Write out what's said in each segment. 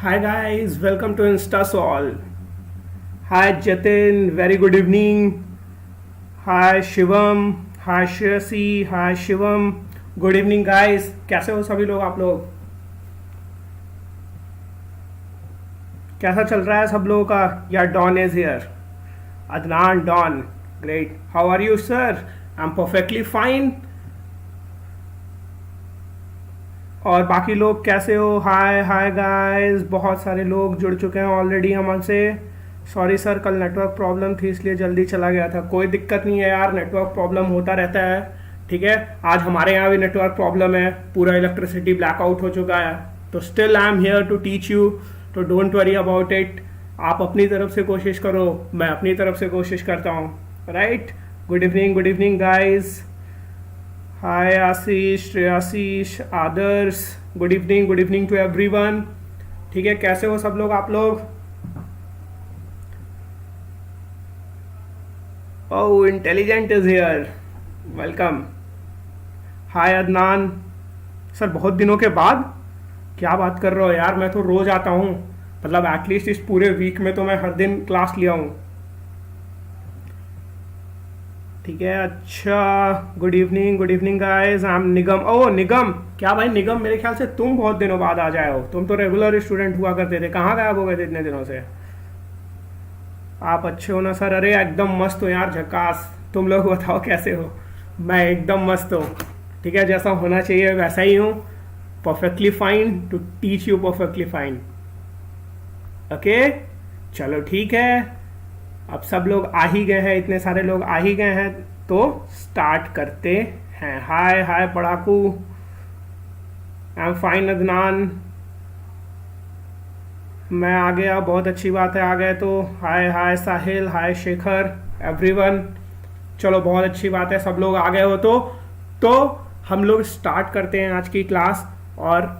Hi guys, welcome to InstaSol. Hi Jatin, very good evening. Hi Shivam, hi Shriyasi, hi Shivam. Good evening guys. कैसे हो सभी लोग आप लोग? कैसा चल रहा है सब लोगों का? या Don is here. Adnan, Don. Great. How are you sir? I'm perfectly fine. और बाकी लोग कैसे हो? हाय हाय गाइस, बहुत सारे लोग जुड़ चुके हैं ऑलरेडी हमसे. सॉरी सर, कल नेटवर्क प्रॉब्लम थी इसलिए जल्दी चला गया था. कोई दिक्कत नहीं है यार, नेटवर्क प्रॉब्लम होता रहता है. ठीक है, आज हमारे यहाँ भी नेटवर्क प्रॉब्लम है, पूरा इलेक्ट्रिसिटी ब्लैकआउट हो चुका है. तो still I am here to teach you, तो डोंट वरी अबाउट इट. आप अपनी तरफ से कोशिश करो, मैं अपनी तरफ से कोशिश करता हूँ. Right. Good evening guys. Hi Ashish, Shreyashish, Adarsh. Good evening to everyone. ठीक है, कैसे हो सब लोग आप लोग? Oh, intelligent is here, welcome. Hi Adnan sir, बहुत दिनों के बाद. क्या बात कर रहे हो यार, मैं तो रोज आता हूँ. मतलब एटलीस्ट इस पूरे वीक में तो मैं हर दिन क्लास लिया हूँ. ठीक है, अच्छा. Good evening guys. I am Nigam. Oh Nigam, क्या भाई निगम, मेरे ख्याल से तुम बहुत दिनों बाद आ जाए हो. तुम तो रेगुलर स्टूडेंट हुआ करते थे, कहाँ गायब हो गए थे इतने दिनों से? आप अच्छे हो ना सर? अरे एकदम मस्त हो यार, झकास. तुम लोग बताओ कैसे हो? मैं एकदम मस्त हूँ. ठीक है, जैसा होना चाहिए वैसा ही हूँ. Perfectly fine to teach you, perfectly fine. Okay, चलो ठीक है. अब सब लोग आ ही गए हैं, इतने सारे लोग आ ही गए हैं, तो स्टार्ट करते हैं. हाय हाय पढ़ाकू. I am fine Adnan. मैं आ गया, बहुत अच्छी बात है, आ गए तो. हाय हाय साहिल, हाय शेखर, एवरीवन. चलो बहुत अच्छी बात है, सब लोग आ गए हो तो हम लोग स्टार्ट करते हैं आज की क्लास. और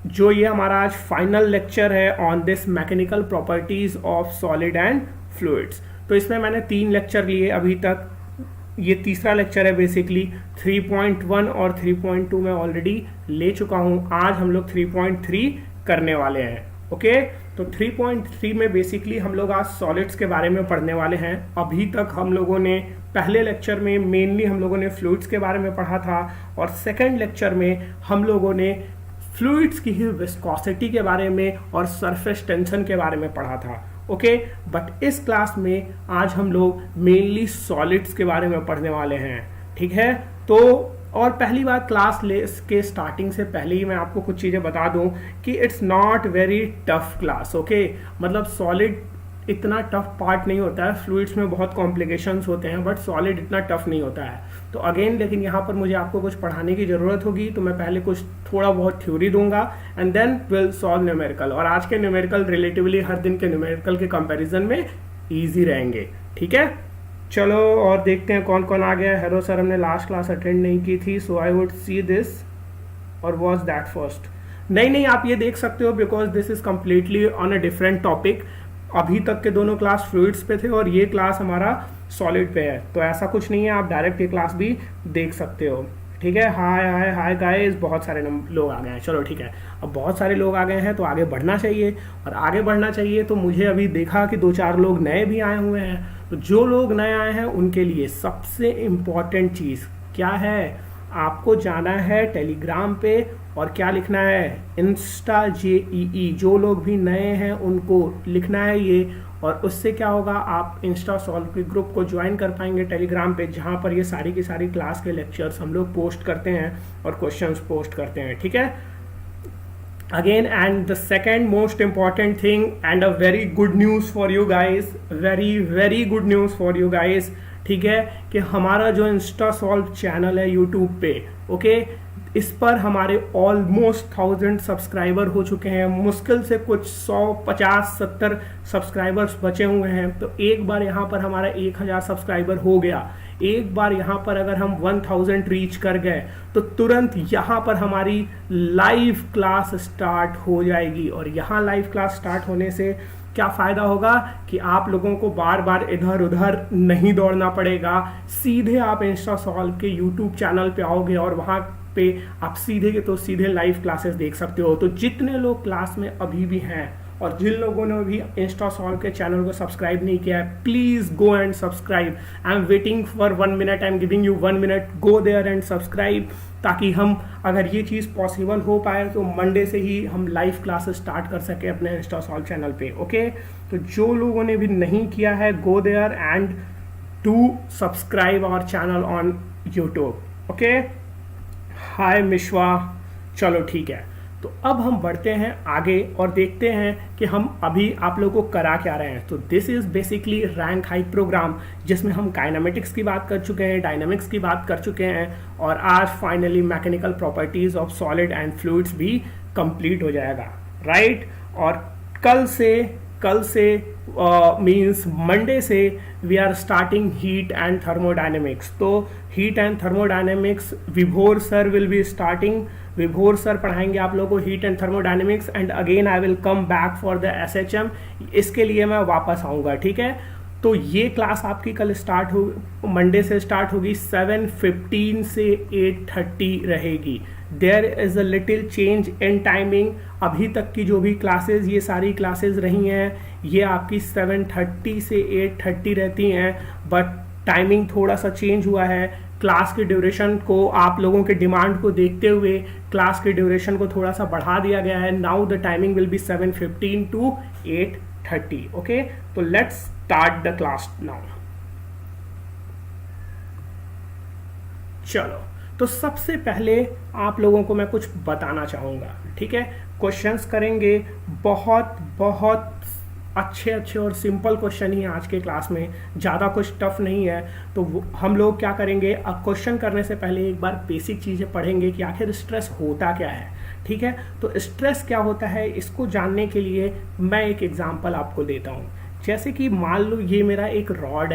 जो ये हमारा आज फाइनल लेक्चर है on this mechanical properties of solid and fluids. तो इसमें मैंने 3 लेक्चर लिए अभी तक. ये तीसरा लेक्चर है बेसिकली. 3.1 और 3.2 मैं ऑलरेडी ले चुका हूँ. आज हम लोग 3.3 करने वाले हैं. ओके, तो 3.3 में बेसिकली हम लोग आज सॉलिड्स के बारे में पढ़ने वाले हैं. अभी तक हम लोगों ने पहले लेक्चर में मेनली हम लोगों ने फ्लूइड्स के बारे में पढ़ा था, और सेकेंड लेक्चर में हम लोगों ने फ्लूइड्स की ही विस्कोसिटी के बारे में और सरफेस टेंशन के बारे में पढ़ा था. ओके, बट इस क्लास में आज हम लोग मेनली सॉलिड्स के बारे में पढ़ने वाले हैं. ठीक है, तो और पहली बात, क्लास के स्टार्टिंग से पहले ही मैं आपको कुछ चीज़ें बता दूं कि it's not very tough class. Okay, मतलब सॉलिड इतना टफ पार्ट नहीं होता है. फ्लूइड्स में बहुत कॉम्प्लिकेशंस होते हैं, बट सॉलिड इतना टफ नहीं होता है. तो अगेन लेकिन यहाँ पर मुझे आपको कुछ पढ़ाने की ज़रूरत होगी, तो मैं पहले कुछ थोड़ा बहुत थ्योरी दूंगा and then will solve numerical. और आज के न्यूमेरिकल रिलेटिवली हर दिन के न्यूमेरिकल के कंपैरिजन में ईजी रहेंगे. ठीक है, चलो और देखते हैं कौन कौन आ गया. हेलो सर, हमने लास्ट क्लास अटेंड नहीं की थी, सो आई वुड सी दिस और वॉज दैट फर्स्ट. नहीं, आप ये देख सकते हो because this is completely on a different topic. अभी तक के दोनों क्लास फ्लूइड्स पे थे और ये क्लास हमारा सॉलिड पे है, तो ऐसा कुछ नहीं है, आप डायरेक्ट ये क्लास भी देख सकते हो. ठीक है. हाय हाय हाय गाइस, बहुत सारे लोग आ गए हैं. चलो ठीक है, अब बहुत सारे लोग आ गए हैं तो आगे बढ़ना चाहिए. और आगे बढ़ना चाहिए तो मुझे अभी देखा कि 2-4 लोग नए भी आए हुए हैं. तो जो लोग नए आए हैं उनके लिए सबसे इम्पॉर्टेंट चीज़ क्या है, आपको जाना है टेलीग्राम पे और क्या लिखना है, इंस्टा JEE. जो लोग भी नए हैं उनको लिखना है ये, और उससे क्या होगा, आप इंस्टा सॉल्व के ग्रुप को ज्वाइन कर पाएंगे टेलीग्राम पे, जहाँ पर ये सारी की सारी क्लास के लेक्चर्स हम लोग पोस्ट करते हैं और क्वेश्चंस पोस्ट करते हैं. ठीक है. Again, and the second most important thing and a very good news for you guys, very good news for you guys. ठीक है, कि हमारा जो इंस्टा सॉल्व चैनल है यूट्यूब पे, ओके, इस पर हमारे ऑलमोस्ट 1000 सब्सक्राइबर हो चुके हैं. मुश्किल से कुछ 150-70 सब्सक्राइबर्स बचे हुए हैं. तो एक बार यहाँ पर हमारा 1000 सब्सक्राइबर हो गया, एक बार यहाँ पर अगर हम 1000 रीच कर गए तो तुरंत यहाँ पर हमारी लाइव क्लास स्टार्ट हो जाएगी. और यहाँ लाइव क्लास स्टार्ट होने से क्या फ़ायदा होगा कि आप लोगों को बार बार इधर उधर नहीं दौड़ना पड़ेगा. सीधे आप इंस्टा सॉल्व के यूट्यूब चैनल पे आओगे और वहाँ पे आप सीधे लाइव क्लासेस देख सकते हो. तो जितने लोग क्लास में अभी भी हैं और जिन लोगों ने भी इंस्टा सॉल्व के चैनल को सब्सक्राइब नहीं किया है, please go and subscribe. I am waiting for 1 minute, I am giving you 1 minute, go there and subscribe, ताकि हम अगर ये चीज़ पॉसिबल हो पाए तो मंडे से ही हम लाइव क्लासेस स्टार्ट कर सके अपने इंस्टा सॉल्व चैनल पे। ओके, तो जो लोगों ने भी नहीं किया है, go there and do subscribe our channel on YouTube. Okay, hi Mishwa, चलो ठीक है। तो अब हम बढ़ते हैं आगे और देखते हैं कि हम अभी आप लोगों को करा क्या रहे हैं। तो this is basically rank hike program, जिसमें हम काइनेमेटिक्स की बात कर चुके हैं, डायनामिक्स की बात कर चुके हैं, और आज finally mechanical properties of solid and fluids भी कंप्लीट हो जाएगा, राइट। और कल से मीन्स मंडे से we are starting heat and thermodynamics. तो heat and thermodynamics Vibhor sir will be starting, Vibhor sir पढ़ाएंगे आप लोगों को heat and thermodynamics, and again I will come back for the SHM. इसके लिए मैं वापस आऊँगा, ठीक है। तो ये क्लास आपकी कल स्टार्ट हो, मंडे से स्टार्ट होगी, 7:15 से 8:30 रहेगी। There is a little change in timing. अभी तक की जो भी क्लासेज, ये सारी क्लासेज रही हैं, ये आपकी 7:30 से 8:30 रहती हैं, बट टाइमिंग थोड़ा सा चेंज हुआ है। क्लास की ड्यूरेशन को, आप लोगों के डिमांड को देखते हुए क्लास की ड्यूरेशन को थोड़ा सा बढ़ा दिया गया है। Now the timing will be 7:15 to 8:30। Okay, तो let's start the class now. चलो, तो सबसे पहले आप लोगों को मैं कुछ बताना चाहूँगा, ठीक है। क्वेश्चंस करेंगे, बहुत बहुत अच्छे और सिंपल क्वेश्चन ही आज के क्लास में, ज़्यादा कुछ टफ नहीं है। तो हम लोग क्या करेंगे, अब क्वेश्चन करने से पहले एक बार बेसिक चीज़ें पढ़ेंगे कि आखिर स्ट्रेस होता क्या है, ठीक है। तो स्ट्रेस क्या होता है, इसको जानने के लिए मैं एक एग्जांपल आपको देता हूँ। जैसे कि मान लो ये मेरा एक रॉड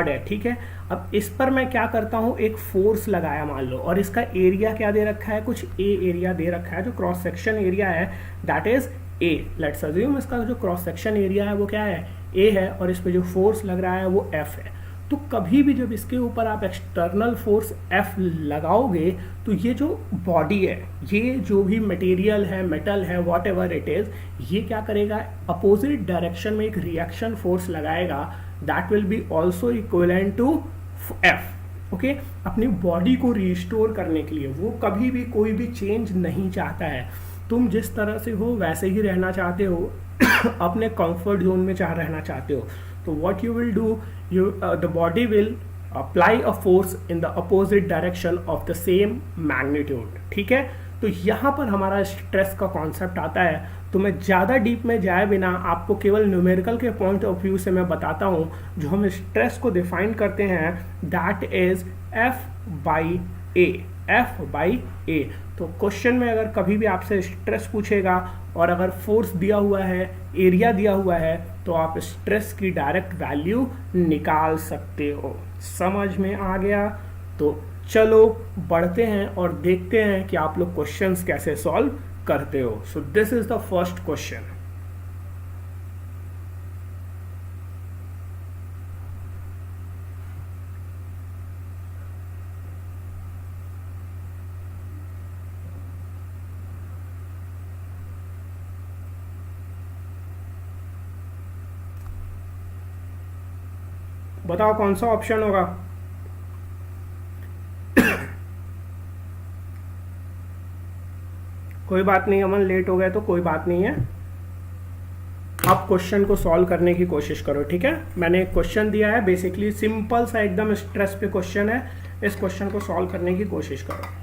है, ठीक है। अब इस पर मैं क्या करता हूँ, एक फोर्स लगाया मान लो, और इसका एरिया क्या दे रखा है, कुछ ए एरिया दे रखा है, जो क्रॉस सेक्शन एरिया है that is a. Let's assume इसका जो क्रॉस सेक्शन एरिया है वो क्या है, ए है, और इस पे जो फोर्स लग रहा है वो एफ है। तो कभी भी जब इसके ऊपर आप एक्सटर्नल फोर्स एफ लगाओगे, तो ये जो बॉडी है, ये जो भी मटेरियल है, मेटल है, वॉट एवर इट इज, ये क्या करेगा, अपोजिट डायरेक्शन में एक रिएक्शन फोर्स लगाएगा, that will be also equivalent to F. Okay, अपनी बॉडी को रिस्टोर करने के लिए वो कभी भी कोई भी चेंज नहीं चाहता है। तुम जिस तरह से हो वैसे ही रहना चाहते हो, अपने कंफर्ट जोन में रहना चाहते हो। तो what you will do, the body will apply a force in the opposite direction of the same magnitude, ठीक है। तो यहाँ पर हमारा स्ट्रेस का कॉन्सेप्ट आता है। तो मैं ज़्यादा डीप में जाए बिना आपको केवल न्यूमेरिकल के पॉइंट ऑफ व्यू से मैं बताता हूँ। जो हम स्ट्रेस को डिफाइन करते हैं दैट इज F/A। तो क्वेश्चन में अगर कभी भी आपसे स्ट्रेस पूछेगा और अगर फोर्स दिया हुआ है, एरिया दिया हुआ है, तो आप स्ट्रेस की डायरेक्ट वैल्यू निकाल सकते हो। समझ में आ गया? तो चलो बढ़ते हैं और देखते हैं कि आप लोग क्वेश्चंस कैसे सॉल्व करते हो। So this is the first question. बताओ कौन सा ऑप्शन होगा? कोई बात नहीं, अमन लेट हो गए तो कोई बात नहीं है। आप क्वेश्चन को सॉल्व करने की कोशिश करो, ठीक है। मैंने एक क्वेश्चन दिया है, बेसिकली सिंपल सा एकदम स्ट्रेस पे क्वेश्चन है। इस क्वेश्चन को सॉल्व करने की कोशिश करो।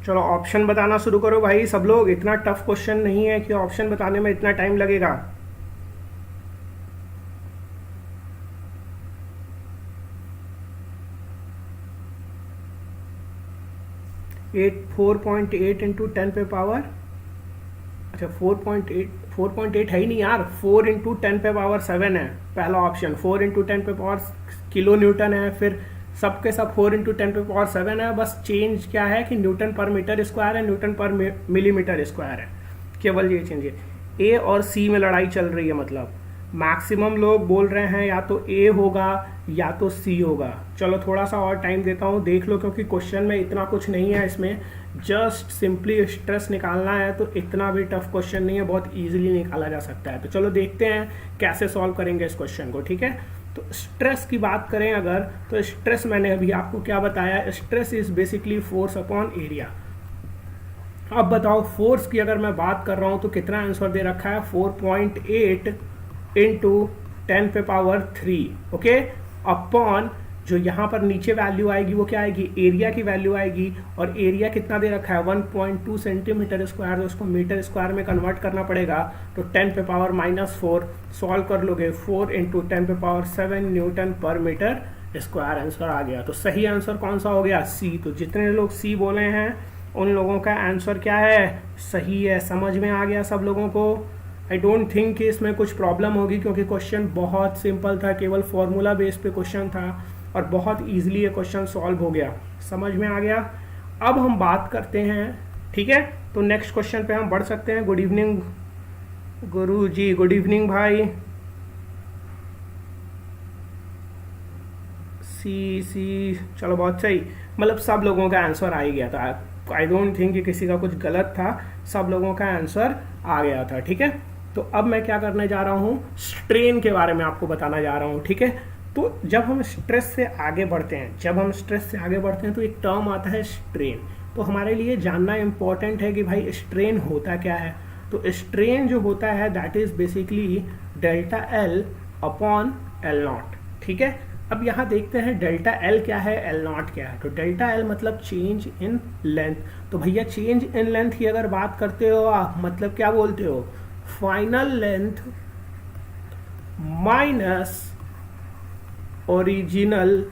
चलो ऑप्शन बताना शुरू करो भाई सब लोग। इतना टफ क्वेश्चन नहीं है कि ऑप्शन बताने में इतना टाइम लगेगा। 4.8 इंटू 10 पे पावर, अच्छा 4.8 है ही नहीं यार, 4 इंटू 10 पे पावर 7 है पहला ऑप्शन, 4 इंटू 10 पे पावर किलो न्यूटन है, फिर सबके सब 4 इंटू 10 पे पावर 7 है, बस चेंज क्या है कि न्यूटन पर मीटर स्क्वायर है, न्यूटन पर मिलीमीटर स्क्वायर है, केवल ये चेंज है। ए और सी में लड़ाई चल रही है, मतलब मैक्सिमम लोग बोल रहे हैं या तो ए होगा या तो सी होगा। चलो थोड़ा सा और टाइम देता हूँ, देख लो, क्योंकि क्वेश्चन में इतना कुछ नहीं है, इसमें जस्ट सिंपली स्ट्रेस निकालना है, तो इतना भी टफ क्वेश्चन नहीं है, बहुत इजीली निकाला जा सकता है। तो चलो देखते हैं कैसे सॉल्व करेंगे इस क्वेश्चन को, ठीक है। तो स्ट्रेस की बात करें अगर, तो स्ट्रेस मैंने अभी आपको क्या बताया, stress is basically force upon area. अब बताओ फोर्स की अगर मैं बात कर रहा हूं तो कितना आंसर दे रखा है, 4.8 इंटू 10 पे पावर 3, ओके, अपॉन जो यहाँ पर नीचे वैल्यू आएगी वो क्या आएगी, एरिया की वैल्यू आएगी, और एरिया कितना दे रखा है 1.2 सेंटीमीटर स्क्वायर, तो उसको मीटर स्क्वायर में कन्वर्ट करना पड़ेगा, तो 10 पे पावर -4 सॉल्व कर लोगे, 4 इंटू 10 पे पावर 7 न्यूटन पर मीटर स्क्वायर आंसर आ गया। तो सही आंसर कौन सा हो गया, सी। तो जितने लोग सी बोले हैं उन लोगों का आंसर क्या है, सही है। समझ में आ गया सब लोगों को। आई डोंट थिंक कि इसमें कुछ प्रॉब्लम होगी, क्योंकि क्वेश्चन बहुत सिंपल था, केवल फॉर्मूला बेस पे क्वेश्चन था और बहुत इजीली ये क्वेश्चन सॉल्व हो गया। समझ में आ गया। अब हम बात करते हैं, ठीक है, तो नेक्स्ट क्वेश्चन पे हम बढ़ सकते हैं। गुड इवनिंग गुरु जी, गुड इवनिंग भाई। सी चलो बहुत सही, मतलब सब लोगों का आंसर आ ही गया था। आई डोंट थिंक कि किसी का कुछ गलत था, सब लोगों का आंसर आ गया था, ठीक है। तो अब मैं क्या करने जा रहा हूँ, स्ट्रेन के बारे में आपको बताना जा रहा हूँ, ठीक है। तो जब हम स्ट्रेस से आगे बढ़ते हैं, तो एक टर्म आता है स्ट्रेन। तो हमारे लिए जानना इंपॉर्टेंट है कि भाई स्ट्रेन होता क्या है। तो स्ट्रेन जो होता है that is basically delta L upon L not, ठीक है। अब यहाँ देखते हैं डेल्टा एल क्या है, एल नॉट क्या है। तो डेल्टा एल मतलब चेंज इन लेंथ। तो भैया चेंज इन लेंथ की अगर बात करते हो आप, मतलब क्या बोलते हो, final length minus original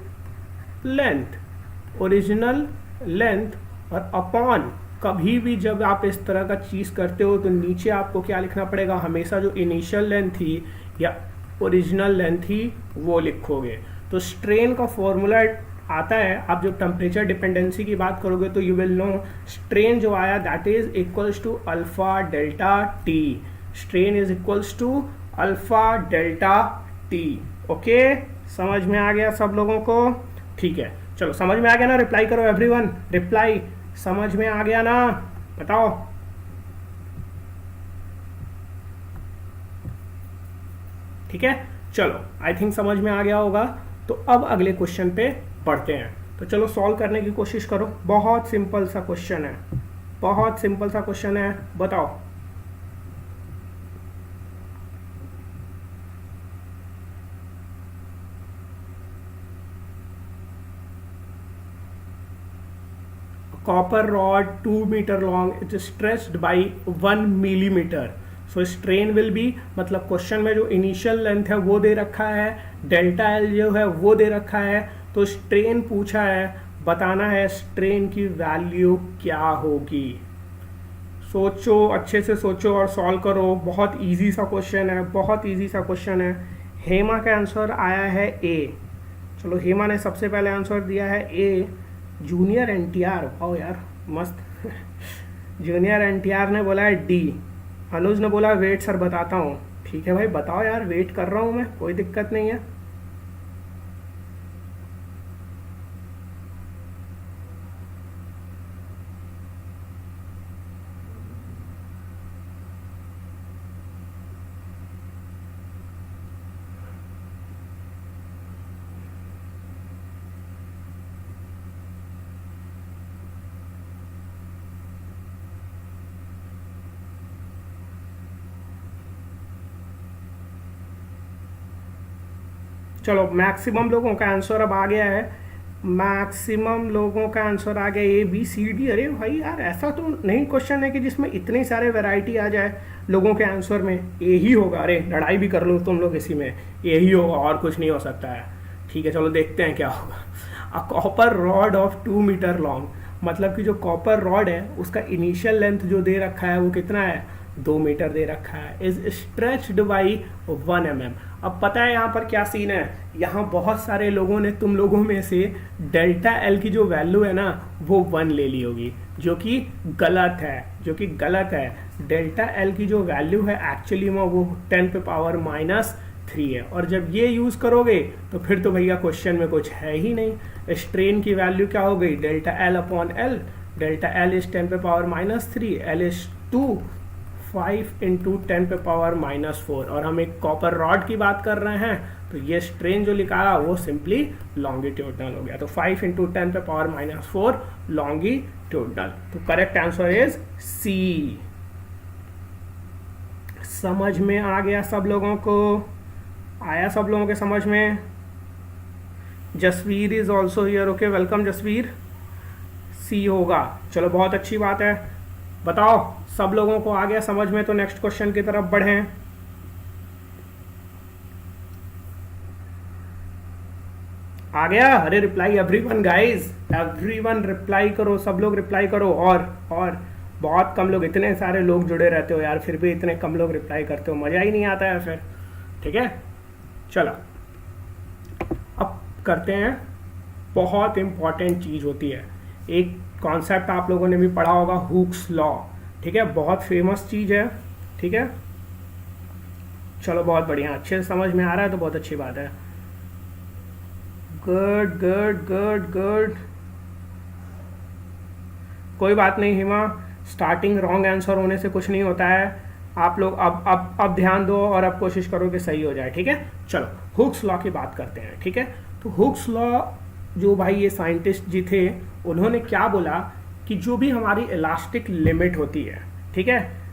length और अपॉन, कभी भी जब आप इस तरह का चीज करते हो तो नीचे आपको क्या लिखना पड़ेगा, हमेशा जो इनिशियल लेंथ थी या ओरिजिनल लेंथ थी वो लिखोगे। तो स्ट्रेन का फॉर्मूला आता है, आप जो टेम्परेचर डिपेंडेंसी की बात करोगे तो यू विल नो स्ट्रेन जो आया that is equals to alpha delta T. Strain is equals to alpha delta T, okay. समझ में आ गया सब लोगों को, ठीक है। चलो समझ में आ गया ना, रिप्लाई करो एवरीवन, रिप्लाई समझ में आ गया ना, बताओ। ठीक है, चलो आई थिंक समझ में आ गया होगा। तो अब अगले क्वेश्चन पे पढ़ते हैं। तो चलो सॉल्व करने की कोशिश करो। बहुत सिंपल सा क्वेश्चन है, बताओ। Copper rod 2 meter long, it is stretched by 1 millimeter. So strain will be, मतलब क्वेश्चन में जो इनिशियल लेंथ है वो दे रखा है, डेल्टा एल जो है वो दे रखा है, तो स्ट्रेन पूछा है, बताना है स्ट्रेन की वैल्यू क्या होगी। सोचो, अच्छे से सोचो और सॉल्व करो। बहुत इजी सा क्वेश्चन है। हेमा का आंसर आया है ए। चलो हेमा ने सबसे पहले आंसर दिया है ए। जूनियर एनटीआर, वाओ यार मस्त। जूनियर एनटीआर ने बोला है डी। अनुज ने बोला वेट सर बताता हूँ। ठीक है भाई बताओ यार, वेट कर रहा हूँ मैं, कोई दिक्कत नहीं है। चलो मैक्सिमम लोगों का आंसर अब आ गया है। मैक्सिमम लोगों का आंसर आ गया ए बी सी डी। अरे भाई यार ऐसा तो नहीं क्वेश्चन है कि जिसमें इतनी सारे वैरायटी आ जाए लोगों के आंसर में। ए ही होगा। अरे लड़ाई भी कर लो तुम लोग इसी में, ए ही होगा और कुछ नहीं हो सकता है। ठीक है चलो देखते हैं क्या होगा। A copper rod of 2 metre long. मतलब कि जो कॉपर रॉड है उसका इनिशियल लेंथ जो दे रखा है वो कितना है, 2 मीटर दे रखा है, इज स्ट्रेच्ड बाई 1 mm। अब पता है यहाँ पर क्या सीन है, यहाँ बहुत सारे लोगों ने, तुम लोगों में से डेल्टा एल की जो वैल्यू है ना वो 1 ले ली होगी, जो कि गलत है, जो कि गलत है। डेल्टा एल की जो वैल्यू है एक्चुअली में वो 10⁻³ है, और जब ये यूज़ करोगे तो फिर तो भैया क्वेश्चन में कुछ है ही नहीं। स्ट्रेन की वैल्यू क्या हो गई, delta L upon L, delta L is 10⁻³, L is 2, 5 × 10⁻⁻4, और हम एक कॉपर रॉड की बात कर रहे हैं तो ये स्ट्रेन जो लिखा वो सिंपली लॉन्गिट्यूडनल हो गया, तो 5 × 10⁻⁴ लॉन्गिट्यूडनल। तो करेक्ट आंसर इज सी। समझ में आ गया सब लोगों को, आया सब लोगों के समझ में? Jasveer is also here, okay, welcome Jasveer. C होगा, चलो बहुत अच्छी बात है। बताओ सब लोगों को आ गया समझ में, तो नेक्स्ट क्वेश्चन की तरफ बढ़ें। आ गया? अरे reply everyone guys, everyone reply करो, सब लोग रिप्लाई करो। और बहुत कम लोग, इतने सारे लोग जुड़े रहते हो यार, फिर भी इतने कम लोग रिप्लाई करते हो, मजा ही नहीं आता है फिर। ठीक है, चलो अब करते हैं, बहुत इंपॉर्टेंट चीज होती है, एक कॉन्सेप्ट आप लोगों ने भी पढ़ा होगा, हुक्स लॉ। ठीक है, बहुत फेमस चीज है। ठीक है, चलो बहुत बढ़िया, अच्छे से समझ में आ रहा है तो बहुत अच्छी बात है। गुड गुड गुड गुड, कोई बात नहीं हिमा, स्टार्टिंग रॉन्ग आंसर होने से कुछ नहीं होता है। आप लोग अब ध्यान दो और अब कोशिश करो कि सही हो जाए। ठीक है, चलो हुक्स लॉ की बात करते हैं। ठीक है, तो हुक्स लॉ जो भाई ये साइंटिस्ट जी थे, उन्होंने क्या बोला कि जो भी हमारी इलास्टिक लिमिट होती है, ठीक है,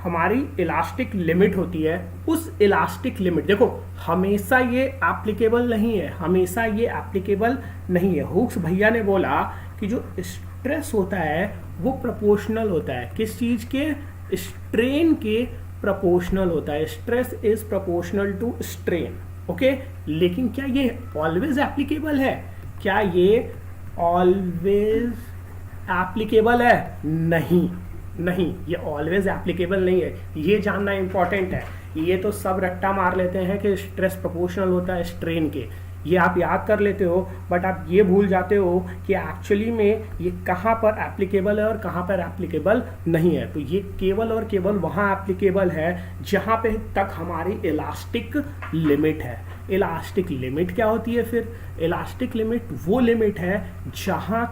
हमारी इलास्टिक लिमिट होती है, उस इलास्टिक लिमिट, देखो हमेशा ये एप्लीकेबल नहीं है, हमेशा ये एप्लीकेबल नहीं है। हुक्स भैया ने बोला कि जो स्ट्रेस होता है वो प्रोपोर्शनल होता है, किस चीज के, स्ट्रेन के प्रोपोर्शनल होता है। Stress is proportional to strain. Okay, लेकिन क्या ये ऑलवेज एप्लीकेबल है? क्या ये ऑलवेज एप्लीकेबल है? नहीं, नहीं, ये ऑलवेज एप्लीकेबल नहीं है, ये जानना इंपॉर्टेंट है। ये तो सब रट्टा मार लेते हैं कि स्ट्रेस प्रोपोर्शनल होता है स्ट्रेन के, ये आप याद कर लेते हो, बट आप ये भूल जाते हो कि एक्चुअली में ये कहाँ पर एप्लीकेबल है और कहाँ पर एप्लीकेबल नहीं है। तो ये केवल और केवल वहाँ एप्लीकेबल है जहाँ पे तक हमारी इलास्टिक लिमिट है। इलास्टिक लिमिट क्या होती है फिर? इलास्टिक लिमिट वो लिमिट है जहाँ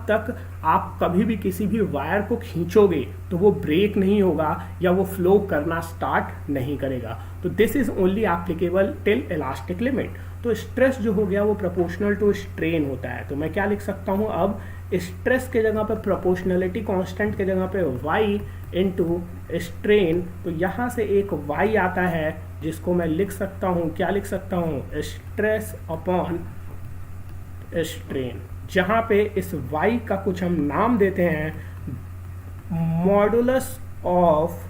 तक आप कभी भी किसी भी वायर को खींचोगे तो वो ब्रेक नहीं होगा या वो फ्लो करना स्टार्ट नहीं करेगा। तो this is only applicable till elastic limit. तो स्ट्रेस जो हो गया वो प्रोपोर्शनल टू स्ट्रेन होता है। तो मैं क्या लिख सकता हूँ अब, स्ट्रेस के जगह पर प्रोपोर्शनलिटी कांस्टेंट के जगह पे y इनटू स्ट्रेन। तो यहाँ से एक y आता है जिसको मैं लिख सकता हूँ, क्या लिख सकता हूँ, स्ट्रेस अपॉन स्ट्रेन, जहाँ पे इस y का कुछ हम नाम देते हैं मॉडुलस ऑफ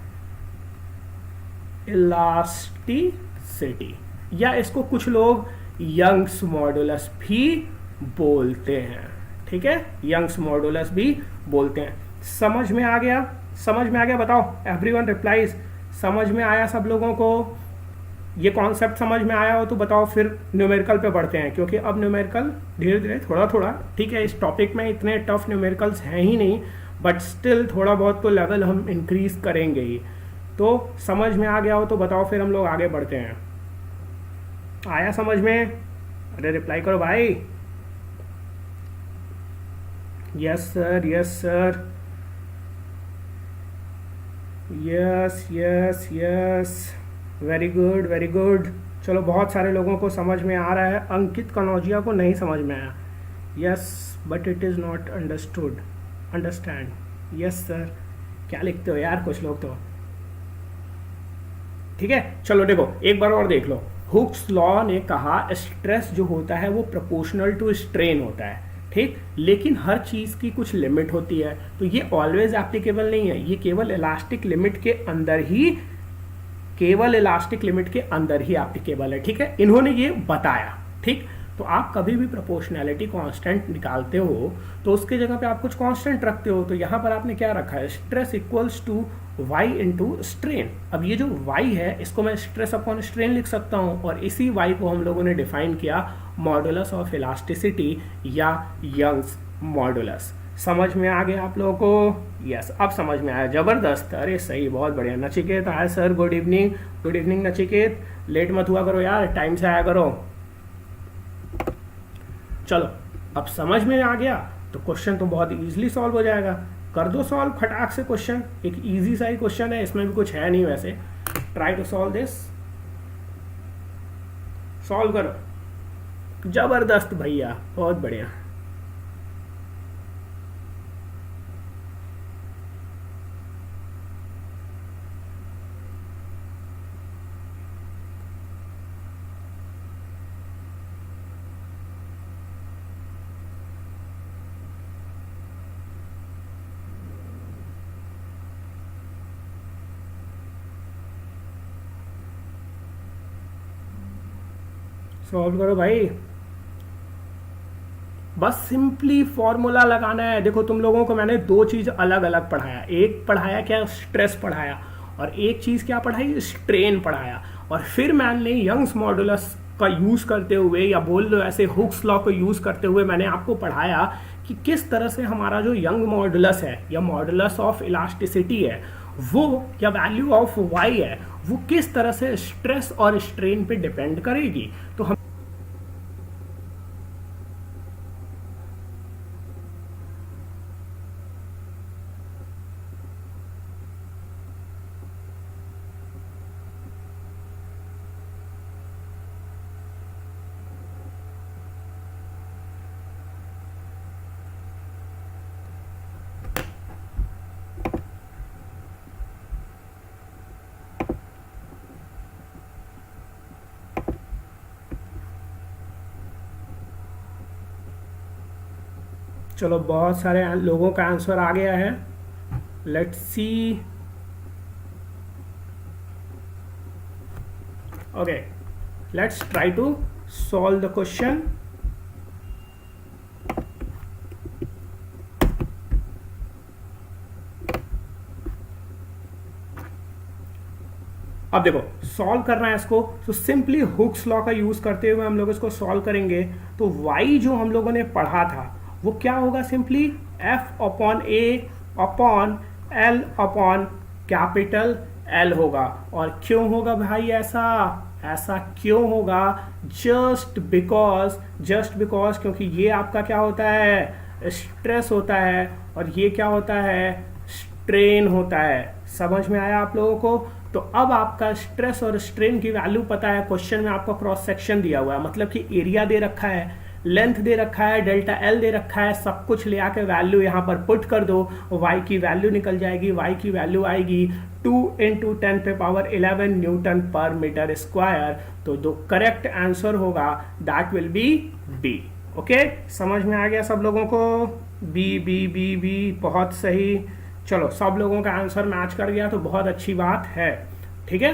इलास्टिसिटी, या इसको कुछ लोग यंग्स मॉडुलस भी बोलते हैं। ठीक है, यंग्स मॉडुलस भी बोलते हैं। समझ में आ गया? समझ में आ गया? बताओ एवरीवन रिप्लाइज, समझ में आया सब लोगों को? ये कॉन्सेप्ट समझ में आया हो तो बताओ, फिर न्यूमेरिकल पे बढ़ते हैं, क्योंकि अब न्यूमेरिकल धीरे धीरे थोड़ा थोड़ा, ठीक है, इस टॉपिक में इतने टफ न्यूमेरिकल्स हैं ही नहीं, बट स्टिल थोड़ा बहुत तो लेवल हम इंक्रीज करेंगे ही। तो समझ में आ गया हो तो बताओ, फिर हम लोग आगे बढ़ते हैं। आया समझ में? अरे रिप्लाई करो भाई। Yes sir, yes sir, yes yes yes, very good very good. चलो बहुत सारे लोगों को समझ में आ रहा है, अंकित कनौजिया को नहीं समझ में आया। Yes but it is not understood, understand. Yes sir, क्या लिखते हो यार कुछ लोग तो। ठीक है, चलो देखो एक बार और देख लो। हुक्स लॉ ने कहा स्ट्रेस जो होता है वो प्रोपोर्शनल टू स्ट्रेन होता है, ठीक, लेकिन हर चीज की कुछ लिमिट होती है। तो ये ऑलवेज एप्लीकेबल नहीं है, ये केवल इलास्टिक लिमिट के अंदर ही, केवल इलास्टिक लिमिट के अंदर ही एप्लीकेबल है। ठीक है, इन्होंने ये बताया। ठीक, तो आप कभी भी प्रोपोर्शनैलिटी कांस्टेंट निकालते हो तो उसके जगह पे आप कुछ कांस्टेंट रखते हो, तो यहाँ पर आपने क्या रखा है, stress equals to y into strain. अब ये जो y है इसको मैं स्ट्रेस अपॉन स्ट्रेन लिख सकता हूँ, और इसी y को हम लोगों ने डिफाइन किया मॉडुलस ऑफ इलास्टिसिटी या यंग्स मॉडुलस। समझ में आ गया आप लोगों को? यस, अब समझ में आया, जबरदस्त, अरे सही, बहुत बढ़िया। नचिकेत आया sir, good evening. Good evening Nachiket, late मत हुआ करो यार, टाइम से आया करो। चलो अब समझ में आ गया तो क्वेश्चन तो बहुत इजीली सॉल्व हो जाएगा। कर दो सॉल्व खटाक से क्वेश्चन, एक इजी सा ही क्वेश्चन है, इसमें भी कुछ है नहीं वैसे। Try to solve this, solve करो। जबरदस्त भैया, बहुत बढ़िया। सॉल्व करो भाई, बस सिंपली फॉर्मूला लगाना है। देखो तुम लोगों को मैंने दो चीज अलग अलग पढ़ाया, एक पढ़ाया क्या, स्ट्रेस पढ़ाया, और एक चीज क्या पढ़ाई, स्ट्रेन पढ़ाया। और फिर मैंने यंग्स मॉडुलस का यूज करते हुए, या बोल लो ऐसे हुक्स लॉ को यूज करते हुए, मैंने आपको पढ़ाया कि किस तरह से हमारा जो यंग मॉडुलस है या मॉडुलस ऑफ इलास्टिसिटी है वो, या वैल्यू ऑफ वाई है, वो किस तरह से स्ट्रेस और स्ट्रेन पे डिपेंड करेगी। तो हम चलो बहुत सारे लोगों का आंसर आ गया है, let's see. Okay, let's try to solve the question. अब देखो सॉल्व करना है इसको, तो सिंपली हुक्स लॉ का यूज करते हुए हम लोग इसको सॉल्व करेंगे। तो y जो हम लोगों ने पढ़ा था वो क्या होगा, simply f upon a upon l upon capital L होगा। और क्यों होगा भाई ऐसा, ऐसा क्यों होगा, जस्ट बिकॉज क्योंकि ये आपका क्या होता है, स्ट्रेस होता है, और ये क्या होता है, स्ट्रेन होता है। समझ में आया आप लोगों को? तो अब आपका स्ट्रेस और स्ट्रेन की वैल्यू पता है, क्वेश्चन में आपका क्रॉस सेक्शन दिया हुआ है, मतलब कि एरिया दे रखा है, लेंथ दे रखा है, डेल्टा एल दे रखा है, सब कुछ ले आके वैल्यू यहाँ पर पुट कर दो, y की वैल्यू निकल जाएगी। y की वैल्यू आएगी 2 × 10⁻11 न्यूटन पर मीटर स्क्वायर। तो जो करेक्ट आंसर होगा that will be B. Okay, समझ में आ गया सब लोगों को? बी बी बी बी, बहुत सही। चलो सब लोगों का आंसर मैच कर गया तो बहुत अच्छी बात है, ठीक है।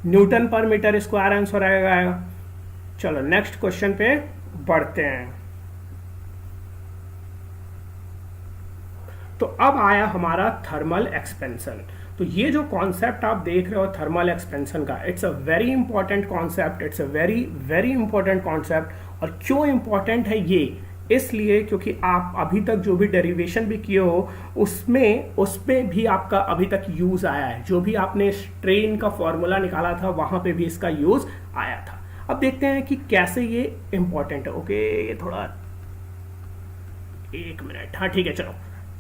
न्यूटन पर मीटर स्क्वायर आंसर आएगा। चलो नेक्स्ट क्वेश्चन पे बढ़ते हैं। तो अब आया हमारा थर्मल एक्सपेंशन। तो ये जो कॉन्सेप्ट आप देख रहे हो थर्मल एक्सपेंशन का, it's a very important concept, it's a very very important concept. और क्यों इंपॉर्टेंट है ये, इसलिए क्योंकि आप अभी तक जो भी डेरिवेशन भी किए हो उसमें भी आपका अभी तक यूज आया है। जो भी आपने स्ट्रेन का फॉर्मूला निकाला था वहां पे भी इसका यूज आया था। अब देखते हैं कि कैसे ये इंपॉर्टेंट है। ओके, ये थोड़ा, एक मिनट, हाँ ठीक है, चलो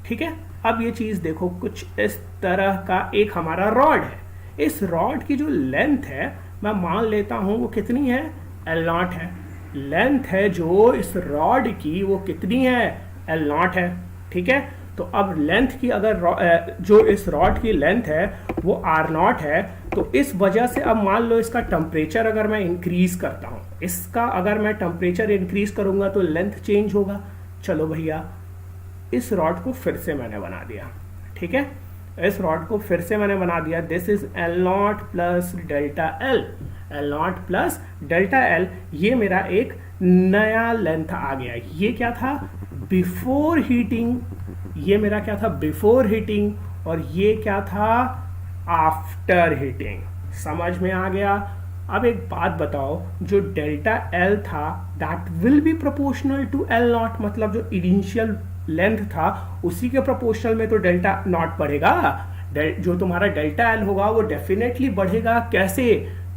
ठीक है। अब ये चीज देखो, कुछ इस तरह का एक हमारा रॉड है। इस रॉड की जो लेंथ है मैं मान लेता हूं वो कितनी है, L0 है। लेंथ है जो इस रॉड की वो कितनी है, L0 है, ठीक है। तो अब लेंथ की अगर जो इस रॉड की लेंथ है वो R0 है, तो इस वजह से अब मान लो इसका टेम्परेचर अगर मैं इंक्रीज करता हूं, इसका अगर मैं टेम्परेचर इंक्रीज करूंगा तो लेंथ चेंज होगा। चलो भैया, इस रॉड को फिर से मैंने बना दिया, ठीक है। इस रॉड को फिर से मैंने बना दिया, this is L not plus delta L, L not plus delta L, ये मेरा एक नया लेंथ आ गया। ये क्या था, बिफोर हीटिंग, ये मेरा क्या था, बिफोर हीटिंग, और ये क्या था, आफ्टर हीटिंग। समझ में आ गया। अब एक बात बताओ, जो डेल्टा एल था that will be proportional to L naught, मतलब जो इनिशियल लेंथ था उसी के प्रोपोर्शनल में तो डेल्टा नॉट बढ़ेगा। जो तुम्हारा डेल्टा एल होगा वो डेफिनेटली बढ़ेगा। कैसे,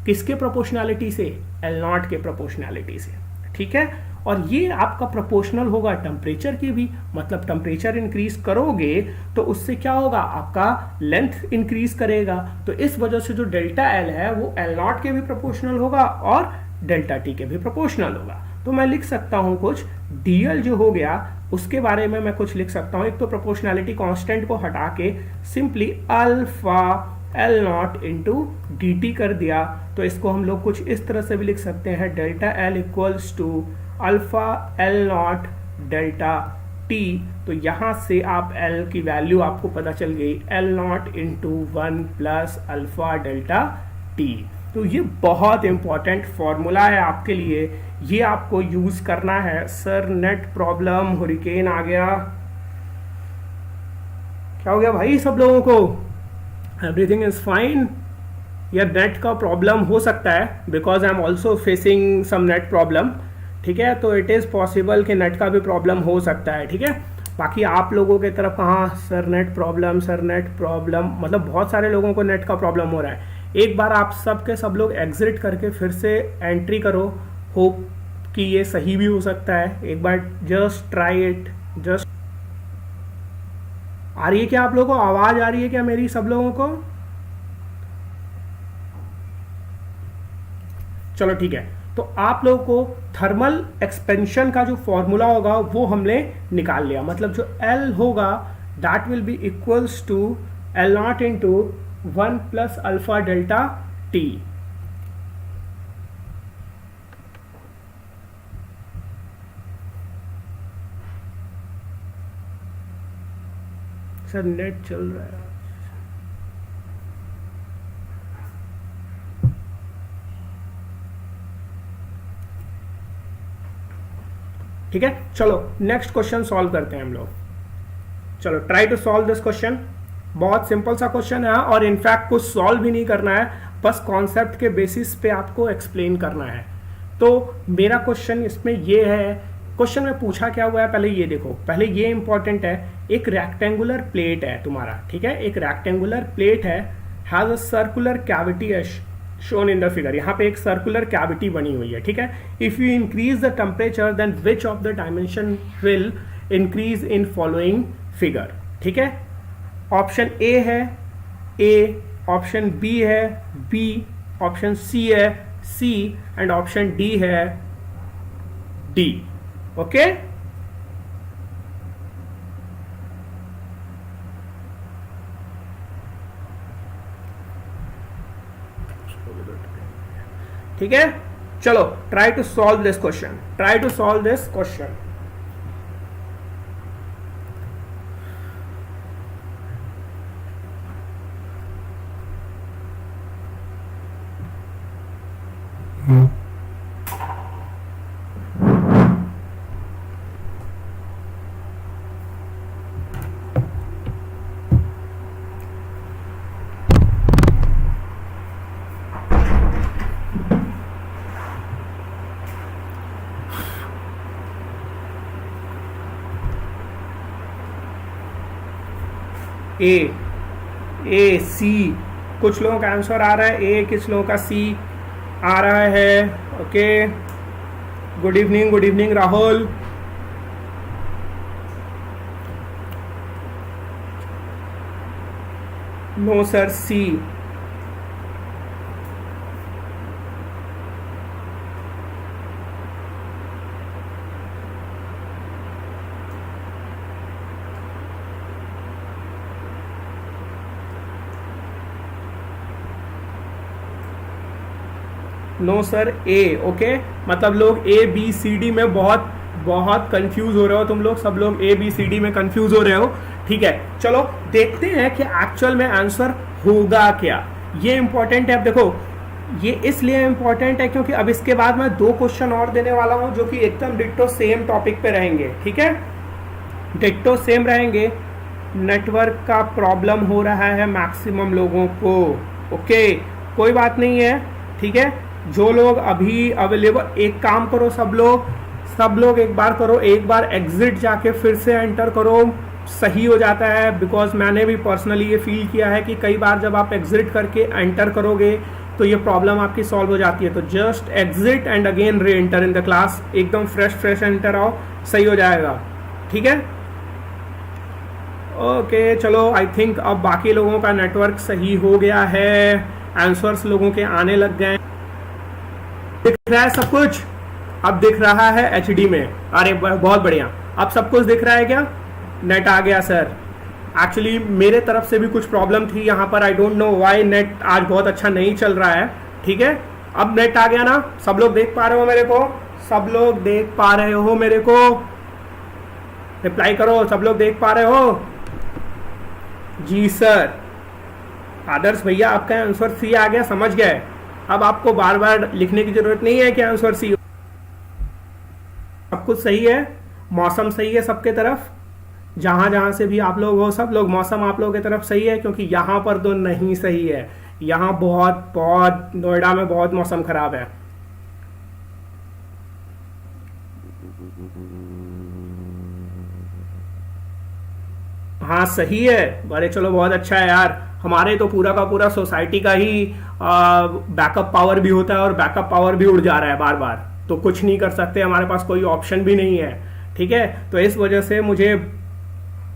किसके प्रोपोर्शनैलिटी से, एल नॉट के प्रोपोर्शनैलिटी से, ठीक है। और ये आपका प्रोपोर्शनल होगा टेम्परेचर की भी, मतलब टेम्परेचर इंक्रीज करोगे तो उससे क्या होगा, आपका लेंथ इंक्रीज करेगा। तो इस वजह से जो डेल्टा एल है वो एल नॉट के भी प्रोपोर्शनल होगा और डेल्टा टी के भी प्रोपोर्शनल होगा। तो मैं लिख सकता हूं कुछ डीएल जो हो गया उसके बारे में मैं कुछ लिख सकता हूं। एक तो प्रोपोर्शनैलिटी कांस्टेंट को हटा के simply alpha L naught into D T कर दिया। तो इसको हम लोग कुछ इस तरह से भी लिख सकते हैं, delta L equals to alpha L naught delta T. तो यहां से आप एल की वैल्यू आपको पता चल गई, L naught into 1 plus alpha delta T. तो ये बहुत इंपॉर्टेंट फॉर्मूला है आपके लिए, ये आपको यूज करना है। सर नेट प्रॉब्लम, हुरिकेन आ गया, क्या हो गया भाई सब लोगों को, एवरीथिंग इज फाइन? या नेट का प्रॉब्लम हो सकता है, because I am also facing some net problem, ठीक है। तो इट इज पॉसिबल कि नेट का भी प्रॉब्लम हो सकता है, ठीक है। बाकी आप लोगों के तरफ कहाँ sir net problem, sir net problem, मतलब बहुत सारे लोगों को नेट का प्रॉब्लम हो रहा है। एक बार आप सब के सब लोग एग्जिट करके फिर से एंट्री करो, होप कि ये सही भी हो सकता है। एक बार जस्ट ट्राई इट, जस्ट। आ रही है क्या आप लोगों को आवाज, आ रही है क्या मेरी सब लोगों को? चलो ठीक है। तो आप लोगों को थर्मल एक्सपेंशन का जो फॉर्मूला होगा वो हमने निकाल लिया, मतलब जो L होगा that will be equals to L naught into 1 plus alpha delta T. Sir net चल रहा है, ठीक है। चलो नेक्स्ट क्वेश्चन सॉल्व करते हैं हम लोग। चलो try to solve this question. बहुत सिंपल सा क्वेश्चन है और इनफैक्ट कुछ सॉल्व भी नहीं करना है, बस कॉन्सेप्ट के बेसिस पे आपको एक्सप्लेन करना है। तो मेरा क्वेश्चन इसमें ये है, क्वेश्चन में पूछा क्या हुआ है पहले ये देखो। पहले ये इंपॉर्टेंट है, एक रेक्टेंगुलर प्लेट है तुम्हारा, ठीक है। एक रेक्टेंगुलर प्लेट है, has a circular cavity shown in the figure। यहाँ पे एक सर्कुलर कैविटी बनी हुई है, ठीक है। If you increase the temperature then which of the dimension will increase in following figure, ठीक है। ऑप्शन ए है ए, ऑप्शन बी है बी, ऑप्शन सी है सी एंड ऑप्शन डी है डी, ओके। ठीक है। चलो try to solve this question, try to solve this question. A C, कुछ लोगों का आंसर आ रहा है ए, किस लोगों का सी आ रहा है, okay. Good evening Rahul. No sir C. No sir A, okay. मतलब लोग ए बी सी डी में बहुत बहुत कंफ्यूज हो रहे हो तुम लोग, सब लोग ABCD में कंफ्यूज हो रहे हो। ठीक है, चलो देखते हैं कि एक्चुअल में आंसर होगा क्या। ये इंपॉर्टेंट है। अब देखो, ये इसलिए इंपॉर्टेंट है क्योंकि अब इसके बाद मैं 2 क्वेश्चन और देने वाला हूं जो कि एकदम डिट्टो सेम टॉपिक पे रहेंगे। ठीक है, डिट्टो सेम रहेंगे। नेटवर्क का प्रॉब्लम हो रहा है मैक्सिमम लोगों को। ओके, कोई बात नहीं है। ठीक है, जो लोग अभी अवेलेबल, एक काम करो सब लोग एक बार करो, एक बार एग्जिट जाके फिर से एंटर करो, सही हो जाता है। बिकॉज मैंने भी पर्सनली ये फील किया है कि कई बार जब आप एग्जिट करके एंटर करोगे तो ये प्रॉब्लम आपकी सॉल्व हो जाती है। तो जस्ट एग्जिट एंड अगेन री एंटर इन द क्लास, एकदम फ्रेश एंटर आओ, सही हो जाएगा। ठीक है, ओके चलो, आई थिंक अब बाकी लोगों का नेटवर्क सही हो गया है, आंसर्स लोगों के आने लग गए। दिख रहा है सब कुछ? अब दिख रहा है HD में? अरे बहुत बढ़िया, अब सब कुछ दिख रहा है क्या? नेट आ गया सर। एक्चुअली मेरे तरफ से भी कुछ प्रॉब्लम थी यहाँ पर, I don't know why net आज बहुत अच्छा नहीं चल रहा है। ठीक है, अब नेट आ गया ना? सब लोग देख पा रहे हो मेरे को? सब लोग देख पा रहे हो मेरे को? रिप्लाई करो, सब लोग देख पा रहे हो? जी सर। आदर्श भैया, आपका आंसर सी आ गया, समझ गए। अब आपको बार बार लिखने की जरूरत नहीं है कि आंसर सी। सब कुछ सही है, मौसम सही है सबके तरफ, जहां जहां से भी आप लोग हो सब लोग, मौसम आप लोगों की तरफ सही है? क्योंकि यहां पर तो नहीं सही है, यहां बहुत बहुत नोएडा में बहुत मौसम खराब है। हाँ सही है, अरे चलो बहुत अच्छा है यार। हमारे तो पूरा का पूरा सोसाइटी का ही बैकअप पावर भी होता है और बैकअप पावर भी उड़ जा रहा है बार बार, तो कुछ नहीं कर सकते, हमारे पास कोई ऑप्शन भी नहीं है। ठीक है, तो इस वजह से मुझे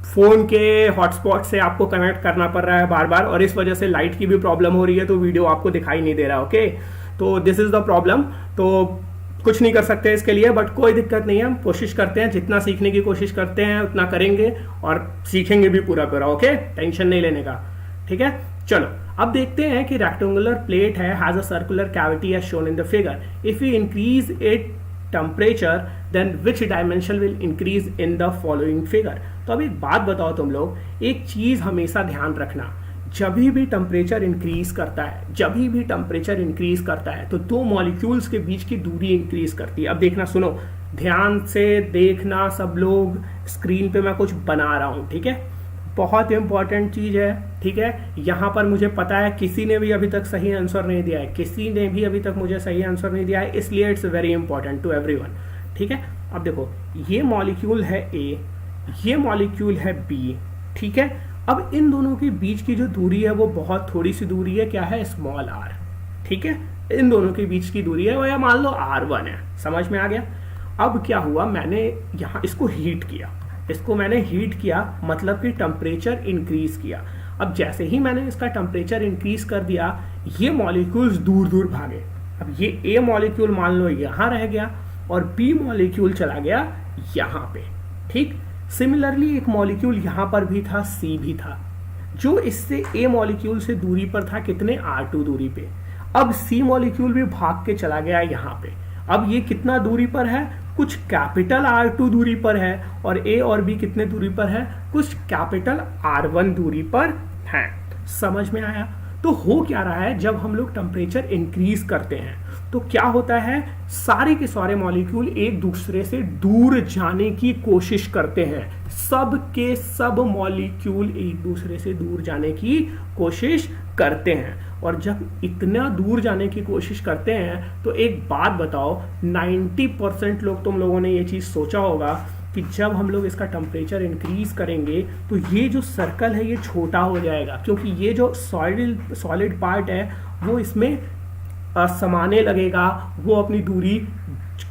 फोन के हॉटस्पॉट से आपको कनेक्ट करना पड़ रहा है बार बार, और इस वजह से लाइट की भी प्रॉब्लम हो रही है, तो वीडियो आपको दिखाई नहीं दे रहा। ओके, तो दिस इज द प्रॉब्लम। तो कुछ नहीं कर सकते इसके लिए, बट कोई दिक्कत नहीं है, हम कोशिश करते हैं, जितना सीखने की कोशिश करते हैं उतना करेंगे और सीखेंगे भी पूरा पूरा। ओके, टेंशन नहीं लेने का। ठीक है, चलो अब देखते हैं कि रेक्टेंगुलर प्लेट है, has a circular cavity as shown in the figure. If we increase it temperature then which dimension will increase in the following figure. तो अब एक बात बताओ तुम लोग, एक चीज हमेशा ध्यान रखना, जब भी टेम्परेचर इंक्रीज करता है तो 2 मॉलिक्यूल्स के बीच की दूरी इंक्रीज करती है। अब देखना, सुनो ध्यान से देखना सब लोग, स्क्रीन पे मैं कुछ बना रहा हूं। ठीक है, बहुत इंपॉर्टेंट चीज है। ठीक है, यहां पर मुझे पता है किसी ने भी अभी तक सही आंसर नहीं दिया है, इसलिए it's very important to everyone. ठीक है, अब देखो ये मॉलिक्यूल है A, ये मॉलिक्यूल है B। ठीक है, अब इन दोनों के बीच की जो दूरी है वो बहुत थोड़ी सी दूरी है, क्या है? Small r। ठीक है, इन दोनों के बीच की दूरी है वो, या मान लो R1 है। समझ में आ गया? अब क्या हुआ, मैंने यहाँ इसको हीट किया, मतलब कि टेम्परेचर इंक्रीज किया। अब जैसे ही मैंने इसका टेम्परेचर इंक्रीज कर दिया, ये मॉलिक्यूल्स दूर दूर भागे। अब ये A मॉलिक्यूल मान लो यहाँ रह गया और B मॉलिक्यूल चला गया यहाँ पे। ठीक, सिमिलरली एक मॉलिक्यूल यहाँ पर भी था, C भी था, जो इससे A मॉलिक्यूल से दूरी पर था, कितने? R2 दूरी पे। अब C मॉलिक्यूल भी भाग के चला गया यहाँ पे। अब ये कितना दूरी पर है? कुछ कैपिटल R2 दूरी पर है, और A और B कितने दूरी पर है? कुछ कैपिटल R1 दूरी पर है। समझ में आया? तो हो क्या रहा है, जब हम लोग टेम्परेचर इंक्रीज करते हैं तो क्या होता है, सारे के सारे मॉलिक्यूल एक दूसरे से दूर जाने की कोशिश करते हैं। सब के सब मॉलिक्यूल एक दूसरे से दूर जाने की कोशिश करते हैं, और जब इतना दूर जाने की कोशिश करते हैं तो एक बात बताओ, 90% लोग, तुम लोगों ने ये चीज सोचा होगा कि जब हम लोग इसका टेम्परेचर इंक्रीज करेंगे तो ये जो सर्कल है ये छोटा हो जाएगा, क्योंकि ये जो सॉलिड पार्ट है वो इसमें समाने लगेगा, वो अपनी दूरी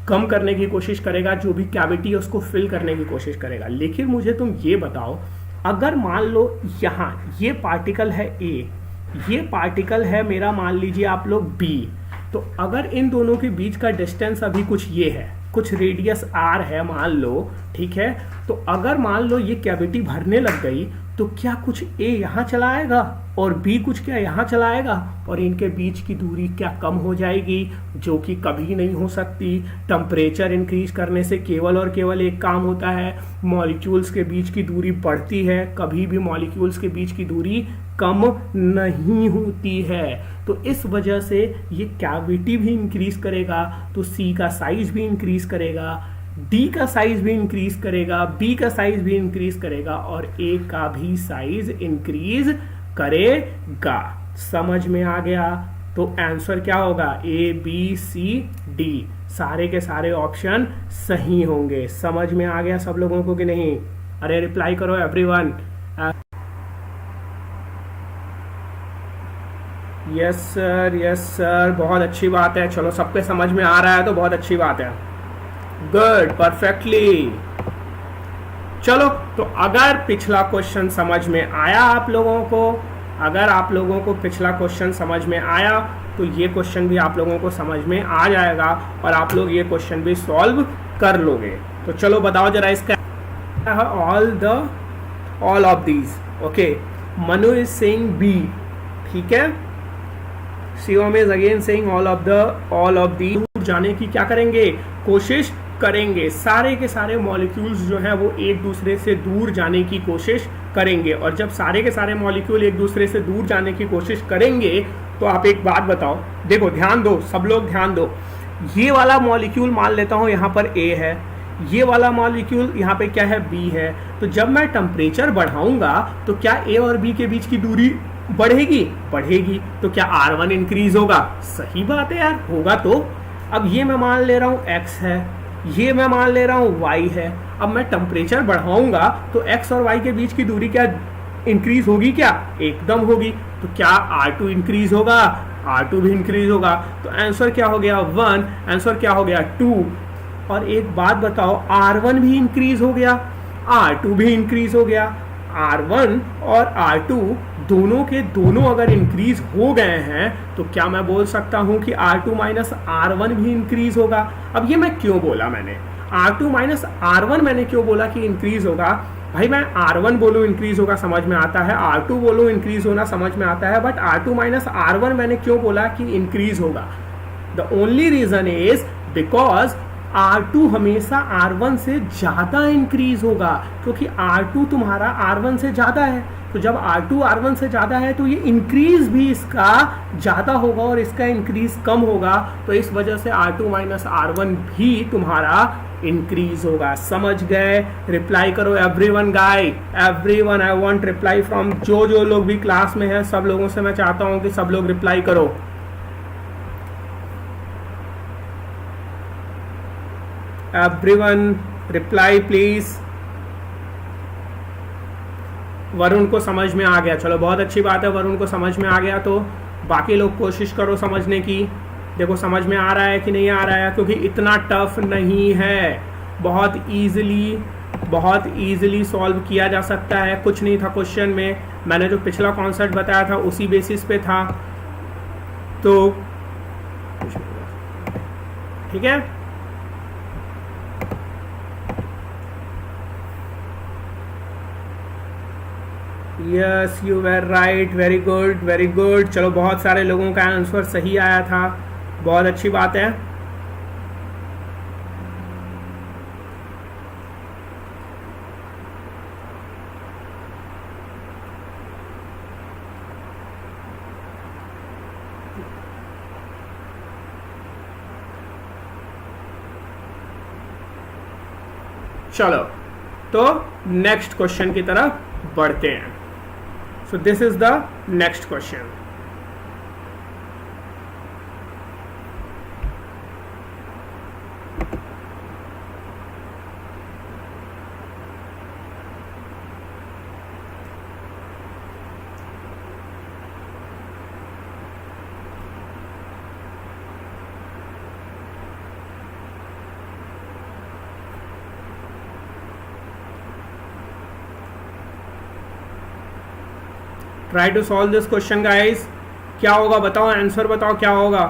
कम करने की कोशिश करेगा, जो भी कैविटी है उसको फिल करने की कोशिश करेगा। लेकिन मुझे तुम ये बताओ, अगर मान लो यहाँ ये पार्टिकल है A, ये पार्टिकल है मेरा, मान लीजिए आप लोग B, तो अगर इन दोनों के बीच का डिस्टेंस अभी कुछ ये है, कुछ रेडियस R है मान लो। ठीक है, तो अगर मान लो ये कैविटी भरने लग गई तो क्या कुछ ए यहाँ चला आएगा और बी कुछ क्या यहाँ चला आएगा और इनके बीच की दूरी क्या कम हो जाएगी, जो कि कभी नहीं हो सकती। टेम्परेचर इंक्रीज करने से केवल और केवल एक काम होता है, मॉलिक्यूल्स के बीच की दूरी बढ़ती है, कभी भी मॉलिक्यूल्स के बीच की दूरी कम नहीं होती है। तो इस वजह से ये कैविटी भी इंक्रीज करेगा, तो सी का साइज भी इंक्रीज करेगा, डी का साइज भी इंक्रीज करेगा, बी का साइज भी इंक्रीज करेगा और ए का भी साइज इंक्रीज करेगा। समझ में आ गया? तो आंसर क्या होगा? ए बी सी डी, सारे के सारे ऑप्शन सही होंगे। समझ में आ गया सब लोगों को कि नहीं? अरे रिप्लाई करो everyone. Yes sir, yes sir, बहुत अच्छी बात है। चलो सबके समझ में आ रहा है तो बहुत अच्छी बात है। Good, perfectly. चलो तो अगर पिछला क्वेश्चन समझ में आया आप लोगों को, अगर आप लोगों को पिछला क्वेश्चन समझ में आया तो ये क्वेश्चन भी आप लोगों को समझ में आ जाएगा और आप लोग ये क्वेश्चन भी सॉल्व कर लोगे। तो चलो बताओ जरा इसका all of these. Okay, Manu is saying B, ठीक है। Shivam is again saying all of the. दूर जाने की क्या करेंगे? कोशिश करेंगे। सारे के सारे मॉलिक्यूल्स जो हैं वो एक दूसरे से दूर जाने की कोशिश करेंगे, और जब सारे के सारे मॉलिक्यूल एक दूसरे से दूर जाने की कोशिश करेंगे तो आप एक बात बताओ, देखो ध्यान दो, सब लोग ध्यान दो। ये वाला मॉलिक्यूल मान लेता हूं यहाँ पर ए है, ये वाला मॉलिक्यूल यहाँ पे क्या है? बी है। तो जब मैं टेम्परेचर बढ़ाऊंगा तो क्या ए और बी के बीच की दूरी बढ़ेगी? बढ़ेगी। तो क्या R1 इंक्रीज होगा? सही बात है यार, होगा। तो अब ये मैं मान ले रहा हूँ x है, ये मैं मान ले रहा हूँ y है। अब मैं टेम्परेचर बढ़ाऊंगा तो x और y के बीच की दूरी क्या इंक्रीज होगी? क्या एकदम होगी। तो क्या R2 इंक्रीज होगा? R2 भी इंक्रीज होगा। तो आंसर क्या हो गया? 1। आंसर क्या हो गया? 2। और एक बात बताओ, R1 भी इंक्रीज हो गया, R2 भी इंक्रीज हो गया। R1 और R2 दोनों के दोनों अगर इंक्रीज हो गए हैं तो क्या मैं बोल सकता हूं कि R2 माइनस R1 भी इंक्रीज होगा? अब ये मैं क्यों बोला? मैंने R2 माइनस R1 मैंने क्यों बोला कि इंक्रीज होगा? भाई मैं R1 बोलूं इंक्रीज होगा, समझ में आता है, R2 बोलूं इंक्रीज होना समझ में आता है, बट R2 माइनस R1 मैंने क्यों बोला कि इंक्रीज होगा? The only reason is because R2 हमेशा R1 से ज्यादा इंक्रीज होगा, क्योंकि R2 तुम्हारा R1 से ज्यादा है। तो जब R2 R1 से ज्यादा है तो ये इंक्रीज भी इसका ज्यादा होगा और इसका इंक्रीज कम होगा। तो इस वजह से R2 माइनस R1 भी तुम्हारा इंक्रीज होगा। समझ गए? रिप्लाई करो everyone guy, everyone. I want reply from जो लोग भी क्लास में है, सब लोगों से मैं चाहता हूं कि सब लोग रिप्लाई करो। Everyone reply please. वरुण को समझ में आ गया, चलो बहुत अच्छी बात है, वरुण को समझ में आ गया। तो बाकी लोग कोशिश करो समझने की। देखो समझ में आ रहा है कि नहीं आ रहा है, क्योंकि इतना टफ नहीं है, बहुत इजीली सॉल्व किया जा सकता है। कुछ नहीं था क्वेश्चन में, मैंने जो पिछला कॉन्सेप्ट बताया था उसी बेसिस पे था। तो ठीक है, yes you were right, very good very good. चलो बहुत सारे लोगों का आंसर सही आया था, बहुत अच्छी बात है। चलो तो नेक्स्ट क्वेश्चन की तरफ बढ़ते हैं। So this is the next question. Try to solve this question guys. क्या होगा बताओ, आंसर बताओ क्या होगा।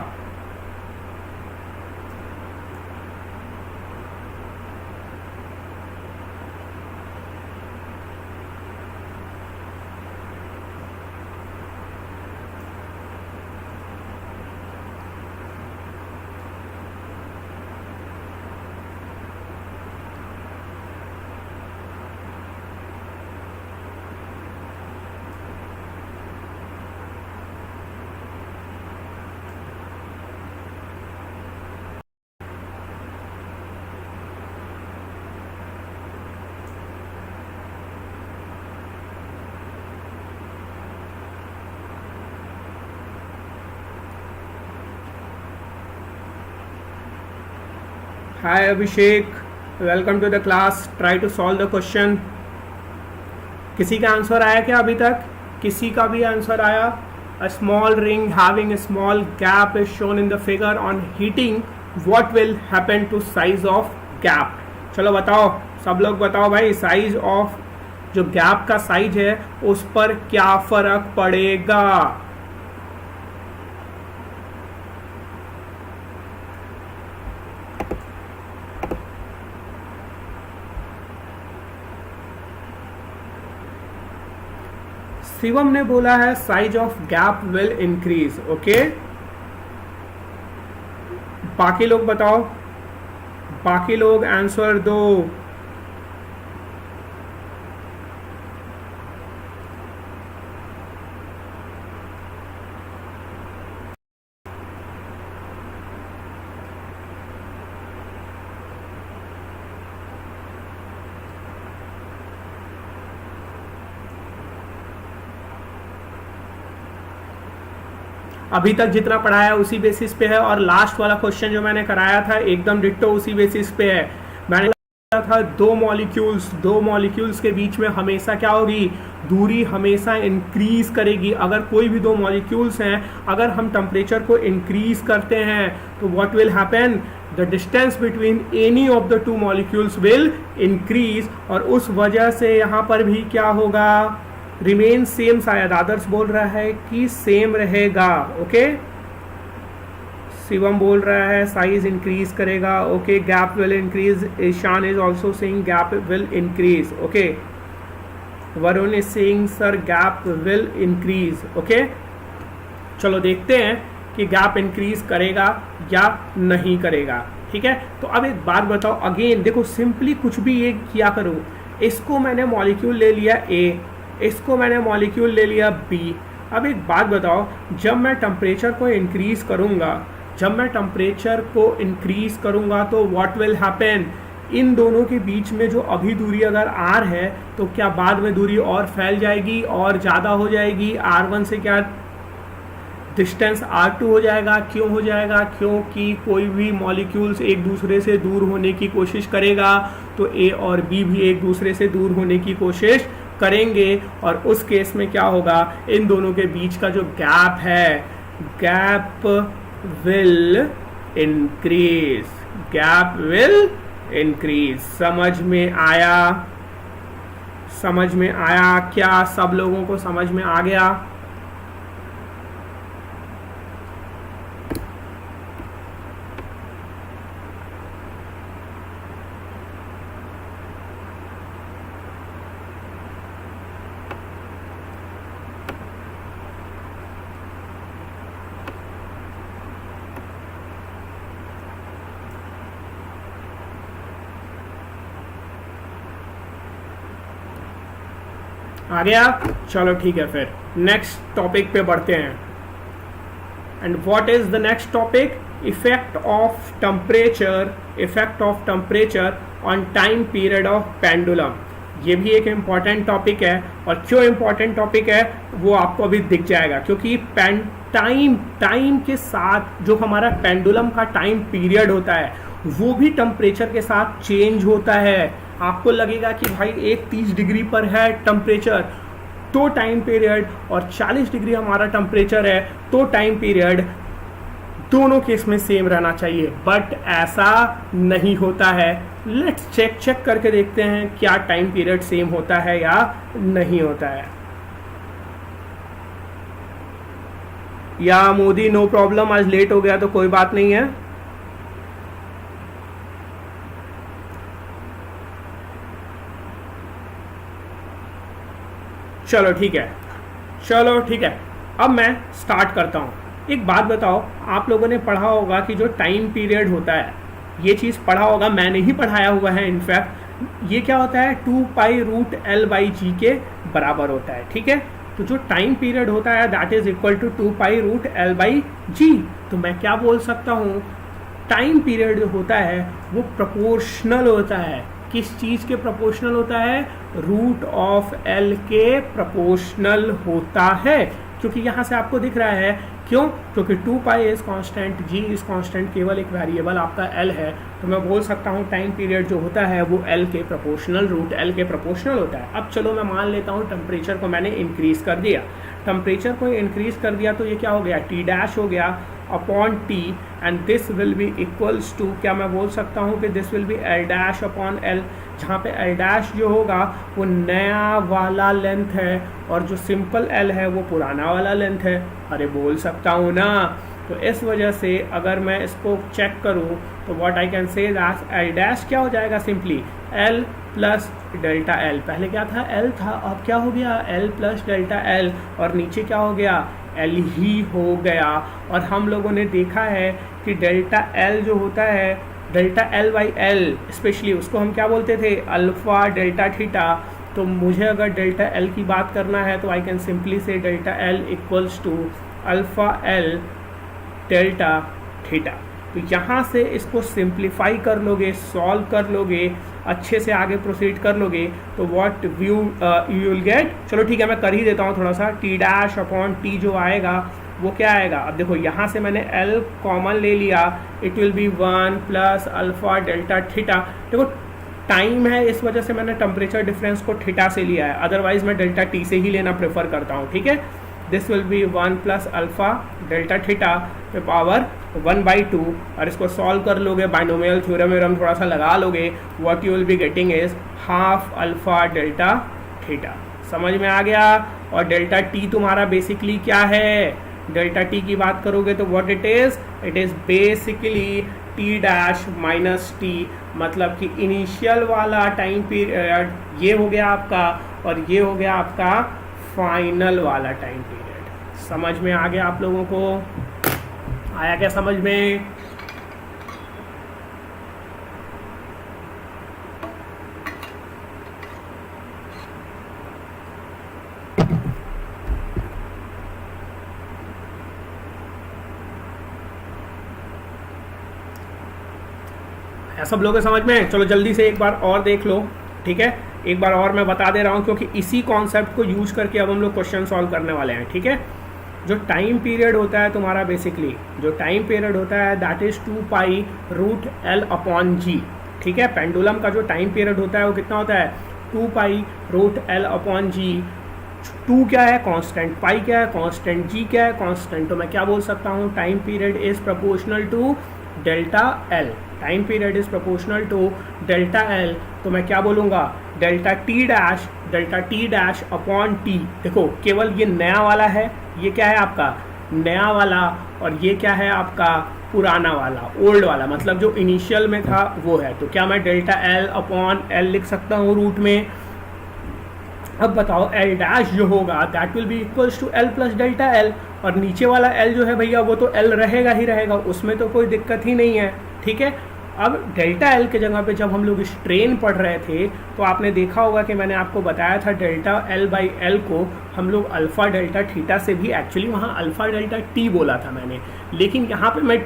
Hi Abhishek, welcome to the class. Try to solve the question. किसी का आंसर आया क्या अभी तक? किसी का भी आंसर आया? A small ring having a small gap is shown in the figure on heating, what will happen to size of gap? चलो बताओ, सब लोग बताओ भाई, साइज ऑफ जो गैप का साइज है उस पर क्या फर्क पड़ेगा? शिवम ने बोला है size of gap will increase. Okay, बाकी लोग बताओ, बाकी लोग आंसर दो। अभी तक जितना पढ़ाया उसी बेसिस पे है, और लास्ट वाला क्वेश्चन जो मैंने कराया था एकदम डिट्टो उसी बेसिस पे है। मैंने कहा था दो मॉलिक्यूल्स के बीच में हमेशा क्या होगी? दूरी हमेशा इंक्रीज करेगी। अगर कोई भी दो मॉलिक्यूल्स हैं, अगर हम टेम्परेचर को इंक्रीज करते हैं तो what will happen? The distance between any of the two molecules will increase, और उस वजह से यहाँ पर भी क्या होगा? Remain same. शायद आदर्श बोल रहा है कि सेम रहेगा। ओके, शिवम बोल रहा है साइज इंक्रीज करेगा। Okay, gap will increase. Ishaan is also saying gap will increase. Okay, Varun is saying sir gap will increase. Okay, चलो देखते हैं कि गैप इंक्रीज करेगा या नहीं करेगा। ठीक है, तो अब एक बात बताओ, अगेन देखो, सिंपली कुछ भी ये किया करो। इसको मैंने मॉलिक्यूल ले लिया ए, इसको मैंने मॉलिक्यूल ले लिया बी। अब एक बात बताओ, जब मैं टेम्परेचर को इंक्रीज करूंगा तो व्हाट विल हैपन? इन दोनों के बीच में जो अभी दूरी अगर r है तो क्या बाद में दूरी और फैल जाएगी और ज़्यादा हो जाएगी? r1 से क्या डिस्टेंस r2 हो जाएगा। क्यों हो जाएगा? क्योंकि कोई भी मॉलिक्यूल्स एक दूसरे से दूर होने की कोशिश करेगा तो a और b भी एक दूसरे से दूर होने की कोशिश करेंगे, और उस केस में क्या होगा? इन दोनों के बीच का जो गैप है, गैप विल इंक्रीज। समझ में आया क्या? सब लोगों को समझ में आ गया? आ गया? चलो ठीक है, फिर नेक्स्ट टॉपिक पे बढ़ते हैं। And what is the next topic? Effect of temperature on time period of pendulum. ये भी एक इम्पॉर्टेंट टॉपिक है, और क्यों इम्पॉर्टेंट टॉपिक है वो आपको अभी दिख जाएगा, क्योंकि टाइम के साथ जो हमारा पेंडुलम का टाइम पीरियड होता है वो भी टेम्परेचर के साथ चेंज होता है। आपको लगेगा कि भाई एक 30 डिग्री पर है टेम्परेचर तो टाइम पीरियड, और 40 डिग्री हमारा टेम्परेचर है तो टाइम पीरियड दोनों केस में सेम रहना चाहिए, बट ऐसा नहीं होता है। लेट्स चेक करके देखते हैं क्या टाइम पीरियड सेम होता है या नहीं होता है। या मोदी नो प्रॉब्लम, आज लेट हो गया तो कोई बात नहीं है। चलो ठीक है, अब मैं स्टार्ट करता हूँ। एक बात बताओ, आप लोगों ने पढ़ा होगा कि जो टाइम पीरियड होता है, ये चीज़ पढ़ा होगा, मैंने ही पढ़ाया हुआ है इनफैक्ट। ये क्या होता है? 2π√L/g के बराबर होता है। ठीक है, तो जो टाइम पीरियड होता है that is equal to 2π√L/g। तो मैं क्या बोल सकता हूँ? टाइम पीरियड जो होता है वो प्रोपोर्शनल होता है। किस चीज़ के प्रोपोर्शनल होता है? √L के प्रोपोर्शनल होता है, क्योंकि यहाँ से आपको दिख रहा है क्यों? क्योंकि 2 pi is constant, G is constant, केवल एक वेरिएबल आपका एल है, तो मैं बोल सकता हूँ टाइम पीरियड जो होता है वो एल के प्रोपोर्शनल, रूट एल के प्रोपोर्शनल होता है। अब चलो मैं मान लेता हूँ टेम्परेचर को मैंने इंक्रीज़ कर दिया, टेम्परेचर को इंक्रीज़ कर दिया तो ये क्या हो गया, टी डैश हो गया upon T, and this will be equals to, क्या मैं बोल सकता हूँ कि this will be L dash upon L, जहाँ पे एल डैश जो होगा वो नया वाला लेंथ है और जो सिंपल एल है वो पुराना वाला लेंथ है। अरे बोल सकता हूँ ना। तो इस वजह से अगर मैं इसको चेक करूँ तो what I can say that L dash क्या हो जाएगा, simply L plus delta L. पहले क्या था, एल था, अब क्या हो गया एल प्लस डेल्टा एल, और नीचे क्या हो गया, एल ही हो गया। और हम लोगों ने देखा है कि डेल्टा एल जो होता है, delta L by L specially, उसको हम क्या बोलते थे, अल्फ़ा डेल्टा थीटा। तो मुझे अगर डेल्टा एल की बात करना है तो I can simply say delta L equals to alpha L delta theta. तो यहाँ से इसको सिंप्लीफाई कर लोगे, सॉल्व कर लोगे, अच्छे से आगे प्रोसीड कर लोगे तो व्हाट यू विल गेट, चलो ठीक है मैं कर ही देता हूँ थोड़ा सा, टी डैश अपॉन टी जो आएगा वो क्या आएगा। अब देखो यहाँ से मैंने L कॉमन ले लिया, it will B 1 plus alpha delta theta. देखो टाइम है इस वजह से मैंने टेम्परेचर डिफरेंस को थीटा से लिया है, अदरवाइज मैं डेल्टा टी से ही लेना प्रेफर करता हूँ, ठीक है। This will B 1 plus alpha delta theta पे पावर 1/2, और इसको सॉल्व कर लोगे, बाइनोमियल थ्योरम थोड़ा सा लगा लोगे, what you will be getting is half alpha delta theta. समझ में आ गया। और डेल्टा टी तुम्हारा बेसिकली क्या है, डेल्टा टी की बात करोगे तो what it is basically T dash minus T, मतलब कि इनिशियल वाला टाइम पीरियड ये हो गया आपका, और ये हो गया आपका फाइनल वाला टाइम पीरियड। समझ में आ गया आप लोगों को, आया क्या समझ में? सब लोगों के समझ में? चलो जल्दी से एक बार और देख लो, ठीक है। एक बार और मैं बता दे रहा हूँ क्योंकि इसी कॉन्सेप्ट को यूज करके अब हम लोग क्वेश्चन सॉल्व करने वाले हैं, ठीक है। जो टाइम पीरियड होता है तुम्हारा, बेसिकली जो टाइम पीरियड होता है that is 2 pi root L upon G, ठीक है। पेंडुलम का जो टाइम पीरियड होता है वो कितना होता है, 2 पाई रूट एल अपॉन जी। 2 क्या है, कांस्टेंट, पाई क्या है, कांस्टेंट, जी क्या है, कांस्टेंट। तो मैं क्या बोल सकता हूँ, time period is proportional to delta L, time period is proportional to delta L. तो मैं क्या बोलूँगा, delta T dash upon T. देखो केवल ये नया वाला है, ये क्या है आपका नया वाला, और ये क्या है आपका पुराना वाला, ओल्ड वाला, मतलब जो इनिशियल में था वो है। तो क्या मैं डेल्टा एल अपॉन एल लिख सकता हूँ रूट में। अब बताओ एल डैश जो होगा that will be equals to L plus delta L, और नीचे वाला एल जो है भैया वो तो एल रहेगा ही रहेगा, उसमें तो कोई दिक्कत ही नहीं है, ठीक है। अब डेल्टा एल के जगह पे जब हम लोग स्ट्रेन पढ़ रहे थे तो आपने देखा होगा कि मैंने आपको बताया था डेल्टा एल बाई एल को हम लोग अल्फ़ा डेल्टा थीटा से भी, एक्चुअली वहाँ अल्फ़ा डेल्टा टी बोला था मैंने, लेकिन यहाँ पे मैं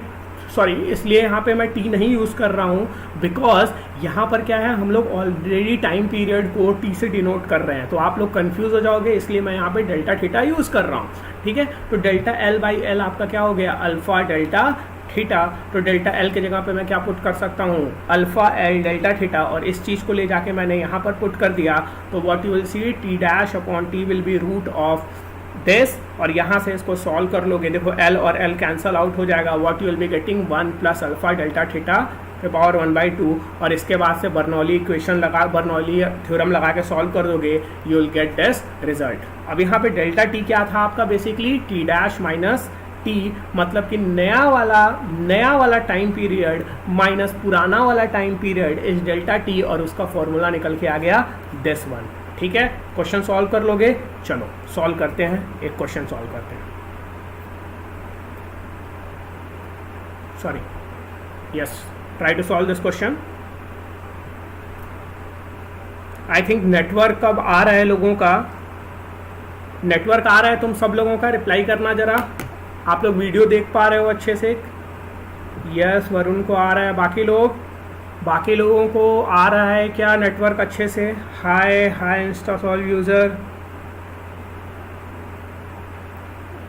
इसलिए यहाँ पे मैं टी नहीं यूज़ कर रहा हूँ बिकॉज यहाँ पर क्या है, हम लोग ऑलरेडी टाइम पीरियड को टी से डिनोट कर रहे हैं, तो आप लोग कंफ्यूज हो जाओगे, इसलिए मैं यहाँ पे डेल्टा थीटा यूज़ कर रहा हूँ, ठीक है। तो डेल्टा एल बाई एल आपका क्या हो गया, अल्फ़ा डेल्टा थीटा। तो डेल्टा एल के जगह पे मैं क्या पुट कर सकता हूँ, अल्फ़ा एल डेल्टा थीटा, और इस चीज़ को ले जाके मैंने यहाँ पर पुट कर दिया, तो what you will see, T dash upon T will be root of this, और यहाँ से इसको सॉल्व कर लोगे, देखो एल और एल कैंसल आउट हो जाएगा, what you will be getting 1 plus alpha delta theta पे पावर 1/2, और इसके बाद से बर्नौली बर्नौली थ्योरम लगा के सॉल्व कर दोगे, you will get this result. अब यहाँ पे डेल्टा टी क्या था आपका, basically T dash minus T, मतलब कि नया वाला टाइम पीरियड माइनस पुराना वाला time period is delta T, और उसका फॉर्मूला निकल के आ गया दिस वन, ठीक है। क्वेश्चन सॉल्व कर लोगे, चलो सॉल्व करते हैं, एक क्वेश्चन सॉल्व करते हैं, sorry yes, try to solve this question. I think network अब आ रहा है लोगों का, नेटवर्क आ रहा है तुम सब लोगों का, रिप्लाई करना जरा, आप लोग वीडियो देख पा रहे हो अच्छे से? यस, वरुण को आ रहा है, बाकी लोगों को आ रहा है क्या नेटवर्क अच्छे से? हाय इंस्टा सॉल्व यूज़र,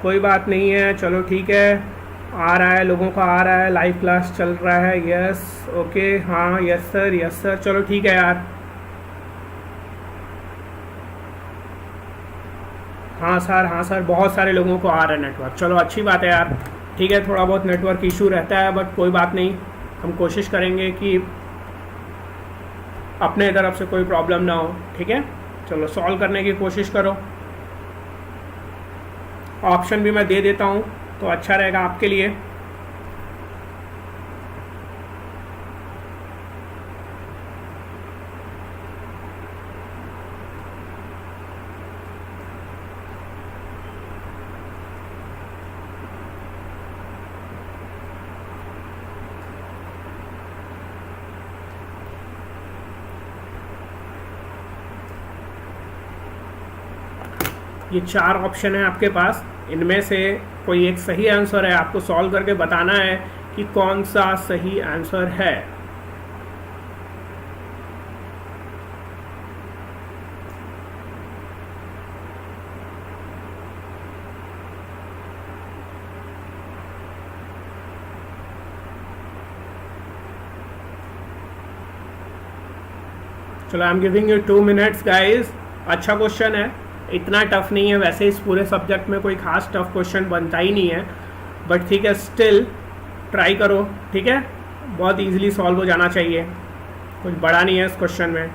कोई बात नहीं है, चलो ठीक है, आ रहा है, लोगों का आ रहा है, लाइव क्लास चल रहा है। यस ओके, हाँ यस सर, चलो ठीक है यार। हाँ सर, बहुत सारे लोगों को आ रहा है नेटवर्क, चलो अच्छी बात है यार। ठीक है, थोड़ा बहुत नेटवर्क इशू रहता है बट कोई बात नहीं, हम कोशिश करेंगे कि अपने तरफ से कोई प्रॉब्लम ना हो। ठीक है, चलो सॉल्व करने की कोशिश करो। ऑप्शन भी मैं दे देता हूँ तो अच्छा रहेगा आपके लिए। ये 4 ऑप्शन है आपके पास, इनमें से कोई एक सही आंसर है, आपको सॉल्व करके बताना है कि कौन सा सही आंसर है। चलो आई am giving you 2 minutes guys. अच्छा क्वेश्चन है, इतना टफ नहीं है, वैसे इस पूरे सब्जेक्ट में कोई खास टफ क्वेश्चन बनता ही नहीं है, बट ठीक है स्टिल ट्राई करो। ठीक है, बहुत इजीली सॉल्व हो जाना चाहिए, कुछ बड़ा नहीं है इस क्वेश्चन में।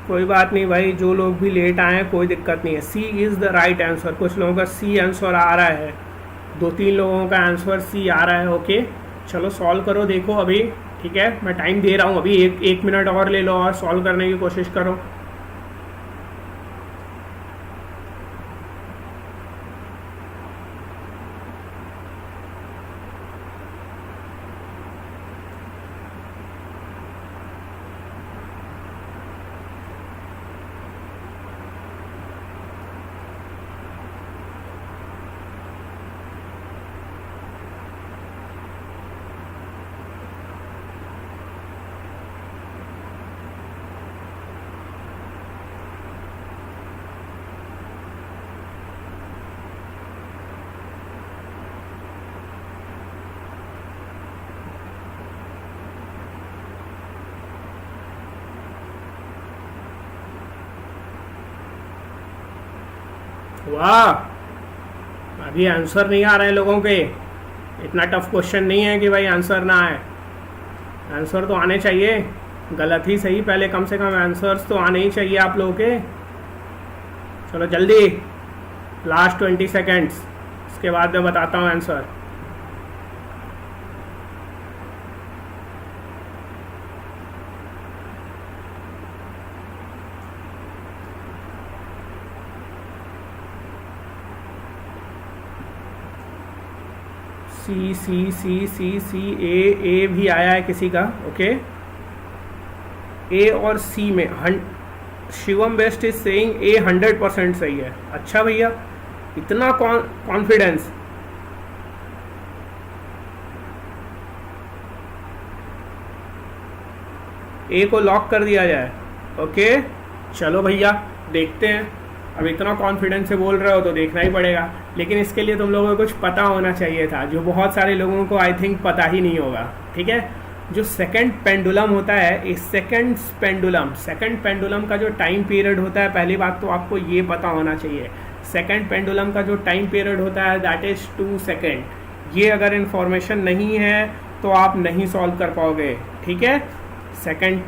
कोई बात नहीं भाई, जो लोग भी लेट आए हैं कोई दिक्कत नहीं है। सी इज़ द राइट आंसर। कुछ लोगों का सी आंसर आ रहा है, 2-3 लोगों का आंसर सी आ रहा है। ओके चलो सॉल्व करो, देखो अभी। ठीक है, मैं टाइम दे रहा हूँ अभी, एक मिनट और ले लो और सॉल्व करने की कोशिश करो। वाह, अभी आंसर नहीं आ रहे हैं लोगों के। इतना टफ क्वेश्चन नहीं है कि भाई आंसर ना आए, आंसर तो आने चाहिए। गलत ही सही, पहले कम से कम आंसर्स तो आने ही चाहिए आप लोगों के। चलो जल्दी, लास्ट 20 सेकेंड्स, इसके बाद मैं बताता हूँ आंसर। सी सी सी सी सी ए भी आया है किसी का। ओके, ए और सी में शिवम बेस्ट इज सेइंग ए 100% सही है। अच्छा भैया, इतना कॉन्फिडेंस। ए को लॉक कर दिया जाए। ओके चलो भैया देखते हैं, अब इतना कॉन्फिडेंस से बोल रहे हो तो देखना ही पड़ेगा, लेकिन इसके लिए तुम लोगों को कुछ पता होना चाहिए था, जो बहुत सारे लोगों को आई थिंक पता ही नहीं होगा। ठीक है, जो सेकंड पेंडुलम होता है, इस सेकंड पेंडुलम का जो टाइम पीरियड होता है, पहली बात तो आपको ये पता होना चाहिए, सेकंड पेंडुलम का जो टाइम पीरियड होता है दैट इज 2 सेकेंड। ये अगर इन्फॉर्मेशन नहीं है तो आप नहीं सॉल्व कर पाओगे। ठीक है, सेकंड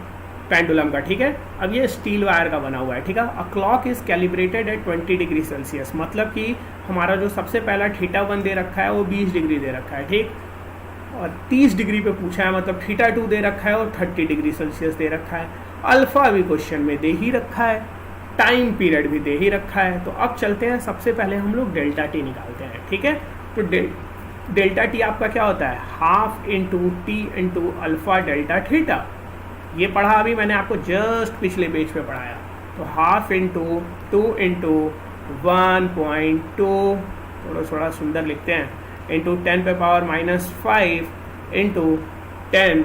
पेंडुलम का। ठीक है, अब ये स्टील वायर का बना हुआ है। ठीक है, a clock is calibrated at 20 degree Celsius, मतलब कि हमारा जो सबसे पहला थीटा 1 दे रखा है वो 20 डिग्री दे रखा है। ठीक, और 30 डिग्री पे पूछा है, मतलब θ2 दे रखा है और 30 डिग्री सेल्सियस दे रखा है। अल्फ़ा भी क्वेश्चन में दे ही रखा है, टाइम पीरियड भी दे ही रखा है। तो अब चलते हैं, सबसे पहले हम लोग डेल्टा टी निकालते हैं, ठीक है। तो डेल्टा टी आपका क्या होता है, half into T into alpha delta theta. ये पढ़ा अभी मैंने आपको जस्ट पिछले पेज पे पढ़ाया। तो हाफ इंटू 2 इंटू 1.2, थोड़ा सुंदर लिखते हैं, इंटू 10 पे पावर -5 इंटू 10,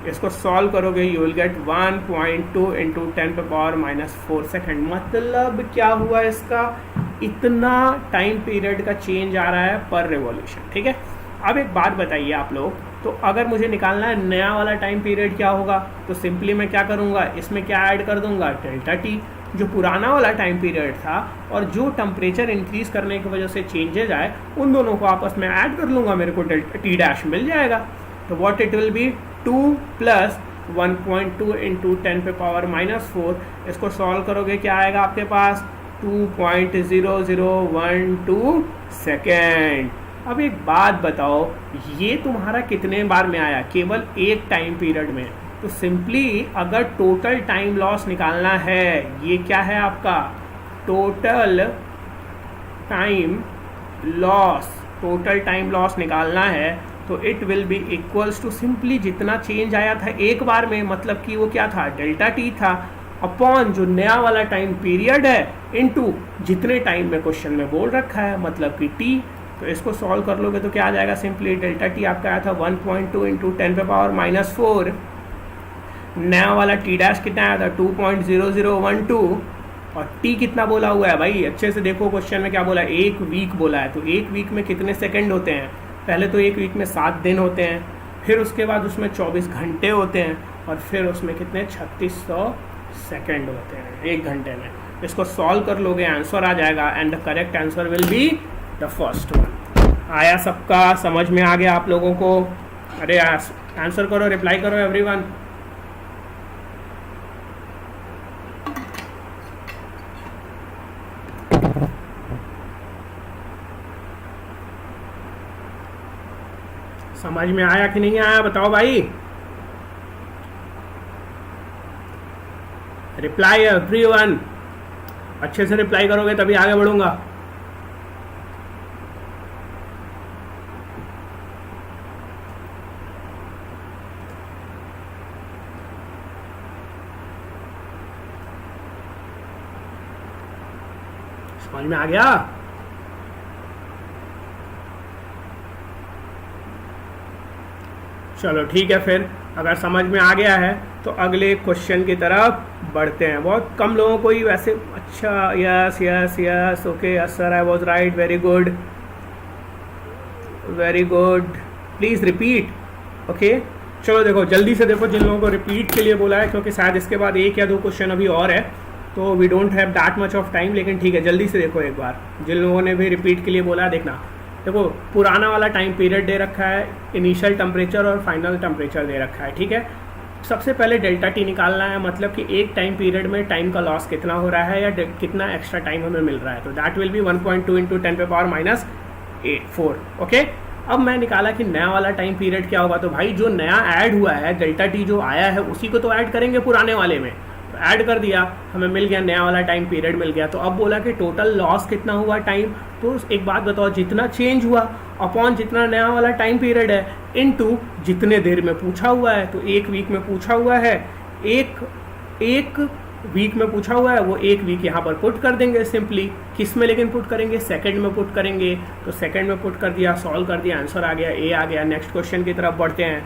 इसको सॉल्व करोगे यू विल गेट 1.2 इंटू 10 पे पावर -4 सेकेंड। मतलब क्या हुआ इसका, इतना टाइम पीरियड का चेंज आ रहा है पर रिवॉल्यूशन, ठीक है। अब एक बात बताइए आप लोग, तो अगर मुझे निकालना है नया वाला टाइम पीरियड क्या होगा, तो सिंपली मैं क्या करूँगा, इसमें क्या ऐड कर दूंगा, डेल्टा टी, जो पुराना वाला टाइम पीरियड था और जो टेम्परेचर इंक्रीज करने की वजह से चेंजेज आए, उन दोनों को आपस में ऐड कर लूँगा, मेरे को डेल्टा टी डैश मिल जाएगा। तो what it will B 2 plus 1.2 into 10 पे पावर -4, इसको सॉल्व करोगे क्या आएगा आपके पास, 2.0012 सेकेंड। अब एक बात बताओ, ये तुम्हारा कितने बार में आया, केवल एक टाइम पीरियड में। तो सिंपली अगर टोटल टाइम लॉस निकालना है, ये क्या है आपका टोटल टाइम लॉस निकालना है, तो it will be equals to simply जितना चेंज आया था एक बार में, मतलब कि वो क्या था, डेल्टा टी था, अपॉन जो नया वाला टाइम पीरियड है इनटू जितने टाइम में क्वेश्चन में बोल रखा है, मतलब कि टी। तो इसको सॉल्व कर लोगे तो क्या आ जाएगा, सिंपली डेल्टा टी आपका आया था 1.2 इंटू 10 पे पावर -4, नया वाला टी डैश कितना आया था 2.0012, और टी कितना बोला हुआ है भाई, अच्छे से देखो क्वेश्चन में क्या बोला है, 1 वीक बोला है। तो 1 वीक में कितने सेकंड होते हैं, पहले तो 1 वीक में 7 दिन होते हैं, फिर उसके बाद उसमें 24 घंटे होते हैं, और फिर उसमें कितने 3600 सेकंड होते हैं 1 घंटे में। इसको सॉल्व कर लोगे आंसर आ जाएगा, and the correct answer will be the first one. आया सबका समझ में आ गया आप लोगों को? अरे आंसर करो, रिप्लाई करो एवरीवन। समझ में आया कि नहीं आया बताओ भाई, रिप्लाई एवरीवन, अच्छे से रिप्लाई करोगे तभी आगे बढ़ूंगा। समझ में आ गया? चलो ठीक है, फिर अगर समझ में आ गया है तो अगले क्वेश्चन की तरफ बढ़ते हैं। बहुत कम लोगों को ही वैसे, अच्छा yes yes yes okay yes sir I was right, very good very good, please repeat. Okay चलो देखो जल्दी से देखो, जिन लोगों को रिपीट के लिए बोला है, क्योंकि शायद इसके बाद 1 या 2 क्वेश्चन अभी और है, तो we don't have that much of time, लेकिन ठीक है जल्दी से देखो एक बार। जिन लोगों ने भी रिपीट के लिए बोला है, देखना देखो पुराना वाला टाइम पीरियड दे रखा है, इनिशियल टेम्परेचर और फाइनल टेम्परेचर दे रखा है, ठीक है। सबसे पहले डेल्टा टी निकालना है, मतलब कि एक टाइम पीरियड में टाइम का लॉस कितना हो रहा है या कितना एक्स्ट्रा टाइम हमें मिल रहा है। तो दैट विल बी 1.2 इंटू 10 पे पावर -4। ओके अब मैं निकाला कि नया वाला टाइम पीरियड क्या होगा, तो भाई जो नया ऐड हुआ है डेल्टा टी जो आया है उसी को तो ऐड करेंगे पुराने वाले में। तो ऐड कर दिया, हमें मिल गया नया वाला टाइम पीरियड मिल गया। तो अब बोला कि टोटल लॉस कितना हुआ टाइम, तो एक बात बताओ, जितना चेंज हुआ अपॉन जितना नया वाला टाइम पीरियड है इनटू जितने देर में पूछा हुआ है। तो 1 वीक में पूछा हुआ है, एक वीक में पूछा हुआ है, वो 1 वीक यहाँ पर पुट कर देंगे सिंपली। किस में लेकिन पुट करेंगे, सेकंड में पुट करेंगे। तो सेकंड में पुट कर दिया, सॉल्व कर दिया, आंसर आ गया, ए आ गया। नेक्स्ट क्वेश्चन की तरफ बढ़ते हैं,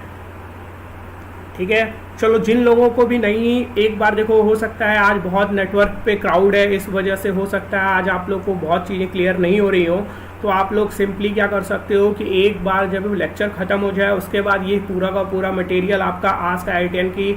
ठीक है। चलो जिन लोगों को भी नहीं, एक बार देखो, हो सकता है आज बहुत नेटवर्क पे क्राउड है, इस वजह से हो सकता है आज आप लोग को बहुत चीज़ें क्लियर नहीं हो रही हो। तो आप लोग सिंपली क्या कर सकते हो कि एक बार जब लेक्चर ख़त्म हो जाए उसके बाद ये पूरा का पूरा मटेरियल आपका आस्क IITian की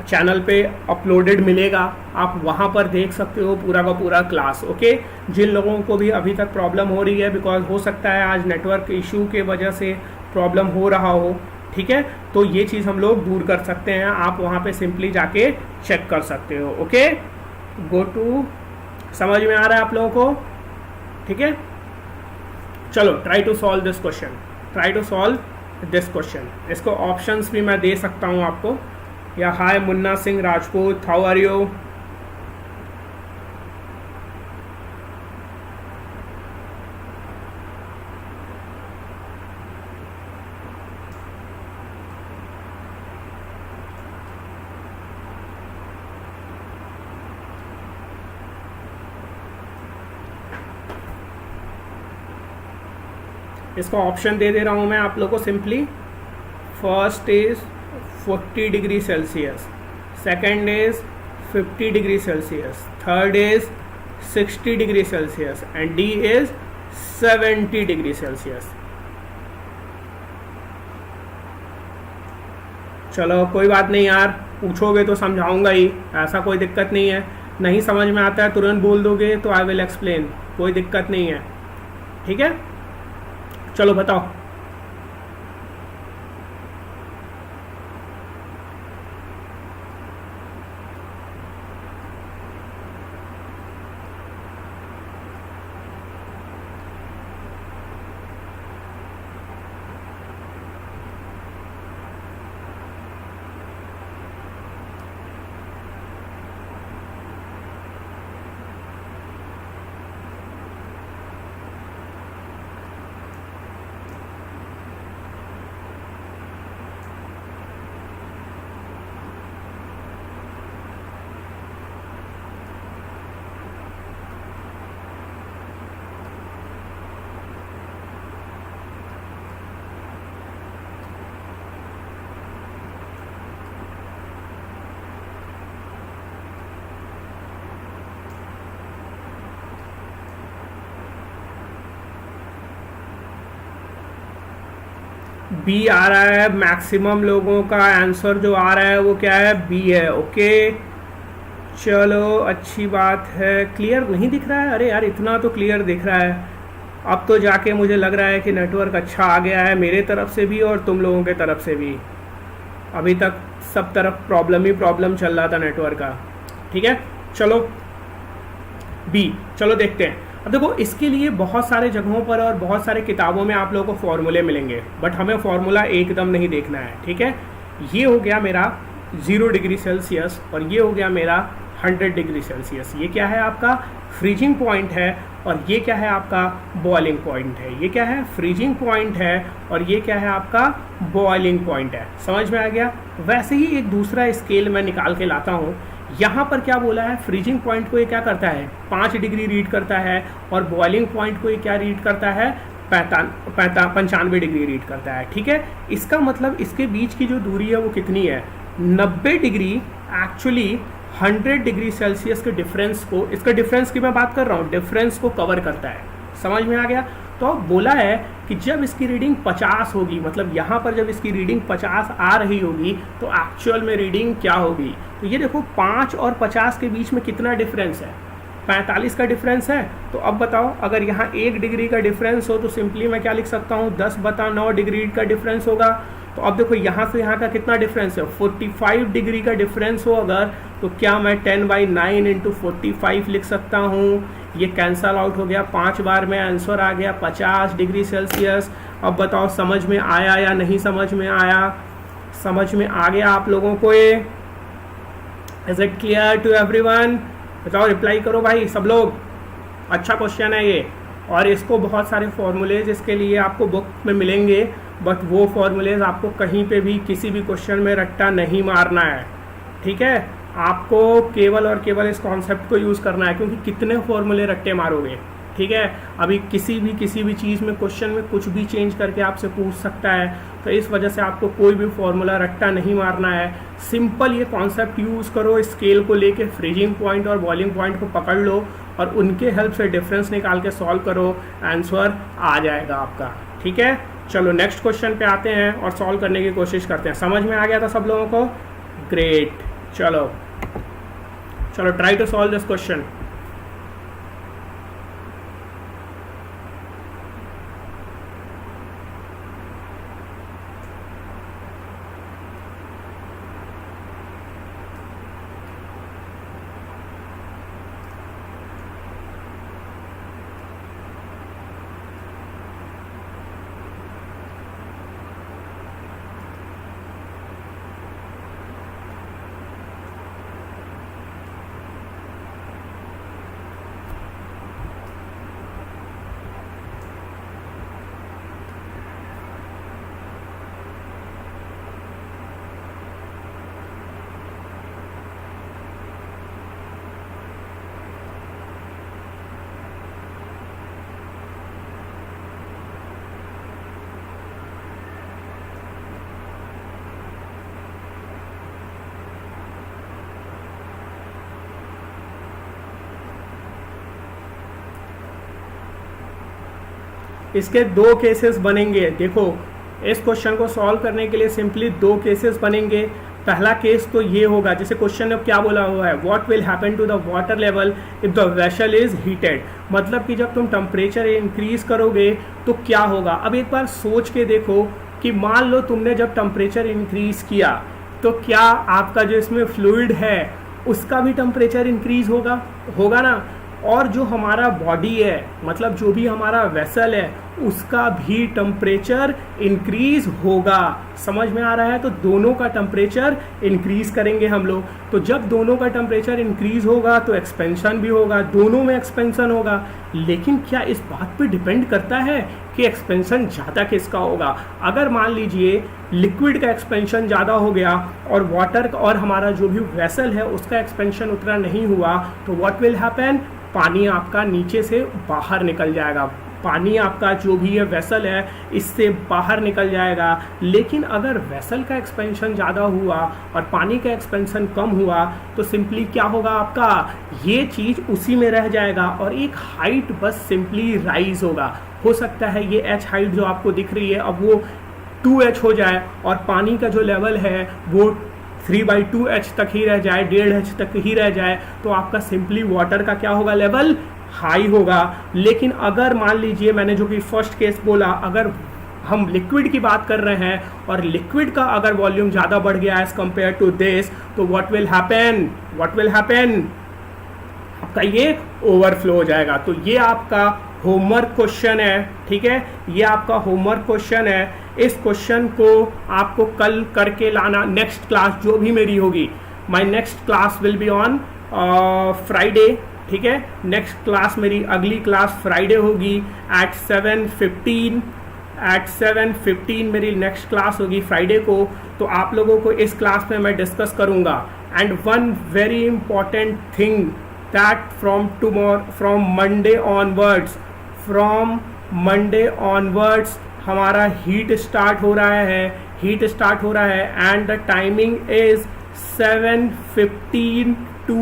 चैनल पे अपलोडेड मिलेगा, आप वहाँ पर देख सकते हो पूरा का पूरा क्लास। ओके जिन लोगों को भी अभी तक प्रॉब्लम हो रही है, बिकॉज हो सकता है आज नेटवर्क इशू के वजह से प्रॉब्लम हो रहा हो, ठीक है, तो ये चीज़ हम लोग दूर कर सकते हैं। आप वहाँ पे सिंपली जाके चेक कर सकते हो। ओके गो टू, समझ में आ रहा है आप लोगों को? ठीक है चलो try to solve this question, try to solve this question. इसको ऑप्शंस भी मैं दे सकता हूँ आपको, या hi Munna Singh Rajput, how are you. इसको ऑप्शन दे रहा हूँ मैं आप लोगों को simply. First is 40 degree Celsius, second is 50 degree Celsius, third is 60 degree Celsius and D is 70 degree Celsius. चलो कोई बात नहीं यार, पूछोगे तो समझाऊंगा ही, ऐसा कोई दिक्कत नहीं है। नहीं समझ में आता है तुरंत बोल दोगे तो आई विल एक्सप्लेन, कोई दिक्कत नहीं है, ठीक है। चलो बताओ। बी आ रहा है, मैक्सिमम लोगों का आंसर जो आ रहा है वो क्या है, बी है। ओके चलो अच्छी बात है। क्लियर नहीं दिख रहा है? अरे यार इतना तो क्लियर दिख रहा है। अब तो जाके मुझे लग रहा है कि नेटवर्क अच्छा आ गया है मेरे तरफ से भी और तुम लोगों के तरफ से भी। अभी तक सब तरफ प्रॉब्लम ही प्रॉब्लम चल रहा था नेटवर्क का, ठीक है। चलो बी, चलो देखते हैं। अब देखो इसके लिए बहुत सारे जगहों पर और बहुत सारे किताबों में आप लोगों को फॉर्मूले मिलेंगे, बट हमें फॉर्मूला एकदम नहीं देखना है, ठीक है। ये हो गया मेरा 0 डिग्री सेल्सियस और ये हो गया मेरा 100 डिग्री सेल्सियस। ये क्या है आपका फ्रीजिंग पॉइंट है और ये क्या है आपका बॉइलिंग पॉइंट है। ये क्या है फ्रीजिंग पॉइंट है और ये क्या है आपका बॉइलिंग पॉइंट है। समझ में आ गया। वैसे ही एक दूसरा स्केल मैं निकाल के लाता हूँ। यहाँ पर क्या बोला है, फ्रीजिंग पॉइंट को ये क्या करता है 5 डिग्री रीड करता है और बॉइलिंग पॉइंट को ये क्या रीड करता है 95 डिग्री रीड करता है, ठीक है। इसका मतलब इसके बीच की जो दूरी है वो कितनी है 90 डिग्री। एक्चुअली 100 डिग्री सेल्सियस के डिफरेंस को, इसका डिफरेंस की मैं बात कर रहा हूँ, डिफरेंस को कवर करता है। समझ में आ गया। तो अब बोला है कि जब इसकी रीडिंग 50 होगी, मतलब यहाँ पर जब इसकी रीडिंग 50 आ रही होगी तो एक्चुअल में रीडिंग क्या होगी। तो ये देखो 5 और 50 के बीच में कितना डिफरेंस है, 45 का डिफरेंस है। तो अब बताओ अगर यहाँ 1 डिग्री का डिफरेंस हो तो सिंपली मैं क्या लिख सकता हूँ 10/9 डिग्री का डिफरेंस होगा। तो अब देखो यहाँ से यहाँ का कितना डिफरेंस है 45 डिग्री का डिफरेंस हो अगर, तो क्या मैं 10/9 × 45 लिख सकता हूँ। ये कैंसल आउट हो गया, 5 बार में आंसर आ गया 50 डिग्री सेल्सियस। अब बताओ समझ में आया या नहीं समझ में आया। समझ में आ गया आप लोगों को ये। Is it clear to everyone? बताओ रिप्लाई करो भाई सब लोग। अच्छा क्वेश्चन है ये और इसको बहुत सारे फॉर्मूलेज इसके लिए आपको बुक में मिलेंगे, बट वो फॉर्मूलेज आपको कहीं पे भी किसी भी क्वेश्चन में रट्टा नहीं मारना है, ठीक है। आपको केवल और केवल इस कॉन्सेप्ट को यूज़ करना है, क्योंकि कितने फॉर्मूले रट्टे मारोगे, ठीक है। अभी किसी भी चीज़ में क्वेश्चन में कुछ भी चेंज करके आपसे पूछ सकता है, तो इस वजह से आपको कोई भी फॉर्मूला रट्टा नहीं मारना है। सिंपल ये कॉन्सेप्ट यूज़ करो, स्केल को लेके फ्रीजिंग पॉइंट और बॉइलिंग पॉइंट को पकड़ लो और उनके हेल्प से डिफरेंस निकाल के सॉल्व करो, आंसर आ जाएगा आपका, ठीक है। चलो नेक्स्ट क्वेश्चन पे आते हैं और सॉल्व करने की कोशिश करते हैं। समझ में आ गया था सब लोगों को? ग्रेट। चलो try to solve this question. इसके 2 केसेस बनेंगे। देखो इस क्वेश्चन को सॉल्व करने के लिए सिंपली 2 केसेस बनेंगे। पहला केस तो ये होगा, जैसे क्वेश्चन में क्या बोला हुआ है, what will happen to the water level if the vessel is heated, मतलब कि जब तुम टेम्परेचर इंक्रीज करोगे तो क्या होगा। अब एक बार सोच के देखो कि मान लो तुमने जब टेम्परेचर इंक्रीज किया तो क्या आपका जो इसमें फ्लूइड है उसका भी टेम्परेचर इंक्रीज होगा ना, और जो हमारा बॉडी है मतलब जो भी हमारा वेसल है उसका भी टेम्परेचर इंक्रीज होगा। समझ में आ रहा है? तो दोनों का टेम्परेचर इंक्रीज करेंगे हम लोग। तो जब दोनों का टेम्परेचर इंक्रीज होगा तो एक्सपेंशन भी होगा, दोनों में एक्सपेंशन होगा। लेकिन क्या इस बात पे डिपेंड करता है कि एक्सपेंशन ज़्यादा किसका होगा। अगर मान लीजिए लिक्विड का एक्सपेंशन ज़्यादा हो गया और वाटर और हमारा जो भी वेसल है उसका एक्सपेंशन उतना नहीं हुआ तो व्हाट विल हैपन, पानी आपका नीचे से बाहर निकल जाएगा, पानी आपका जो भी है वेसल है इससे बाहर निकल जाएगा। लेकिन अगर वेसल का एक्सपेंशन ज़्यादा हुआ और पानी का एक्सपेंशन कम हुआ तो सिंपली क्या होगा, आपका ये चीज़ उसी में रह जाएगा और एक हाइट बस सिंपली राइज होगा। हो सकता है ये एच हाइट जो आपको दिख रही है अब वो 2h हो जाए और पानी का जो लेवल है वो 3/2h तक ही रह जाए, 1.5h तक ही रह जाए, तो आपका सिंपली वाटर का क्या होगा, लेवल हाई होगा। लेकिन अगर मान लीजिए मैंने जो कि फर्स्ट केस बोला, अगर हम लिक्विड की बात कर रहे हैं और लिक्विड का अगर वॉल्यूम ज़्यादा बढ़ गया एज कंपेयर टू दिस तो व्हाट विल हैपन, आपका ये ओवरफ्लो हो जाएगा। तो ये आपका होमवर्क क्वेश्चन है, ठीक है, ये आपका होमवर्क क्वेश्चन है। इस क्वेश्चन को आपको कल करके लाना। नेक्स्ट क्लास जो भी मेरी होगी, my next class will be on Friday, ठीक है। नेक्स्ट क्लास मेरी अगली क्लास फ्राइडे होगी एट 7:15 मेरी नेक्स्ट क्लास होगी फ्राइडे को। तो आप लोगों को इस क्लास में मैं डिस्कस करूंगा। And one very important thing that from Monday onwards हमारा हीट स्टार्ट हो रहा है and the timing is 7:15 to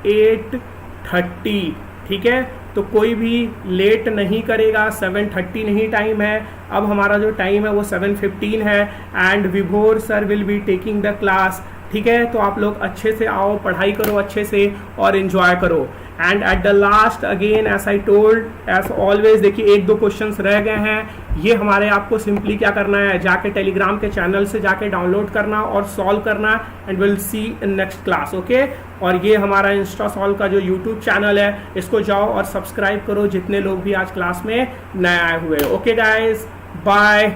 8:30, ठीक है। तो कोई भी लेट नहीं करेगा, 7:30 नहीं टाइम है, अब हमारा जो टाइम है वो 7:15 है एंड विभोर sir will be taking the class, ठीक है। तो आप लोग अच्छे से आओ, पढ़ाई करो अच्छे से और एंजॉय करो। And at the last again as I told as always, देखिए 1-2 क्वेश्चंस रह गए हैं, ये हमारे आपको सिंपली क्या करना है, जाके टेलीग्राम के चैनल से जाके डाउनलोड करना और सॉल्व करना and will see in next class, okay. और ये हमारा इंस्टा सॉल्व का जो यूट्यूब चैनल है इसको जाओ और सब्सक्राइब करो जितने लोग भी आज क्लास में नए आए हुए। Okay guys, bye.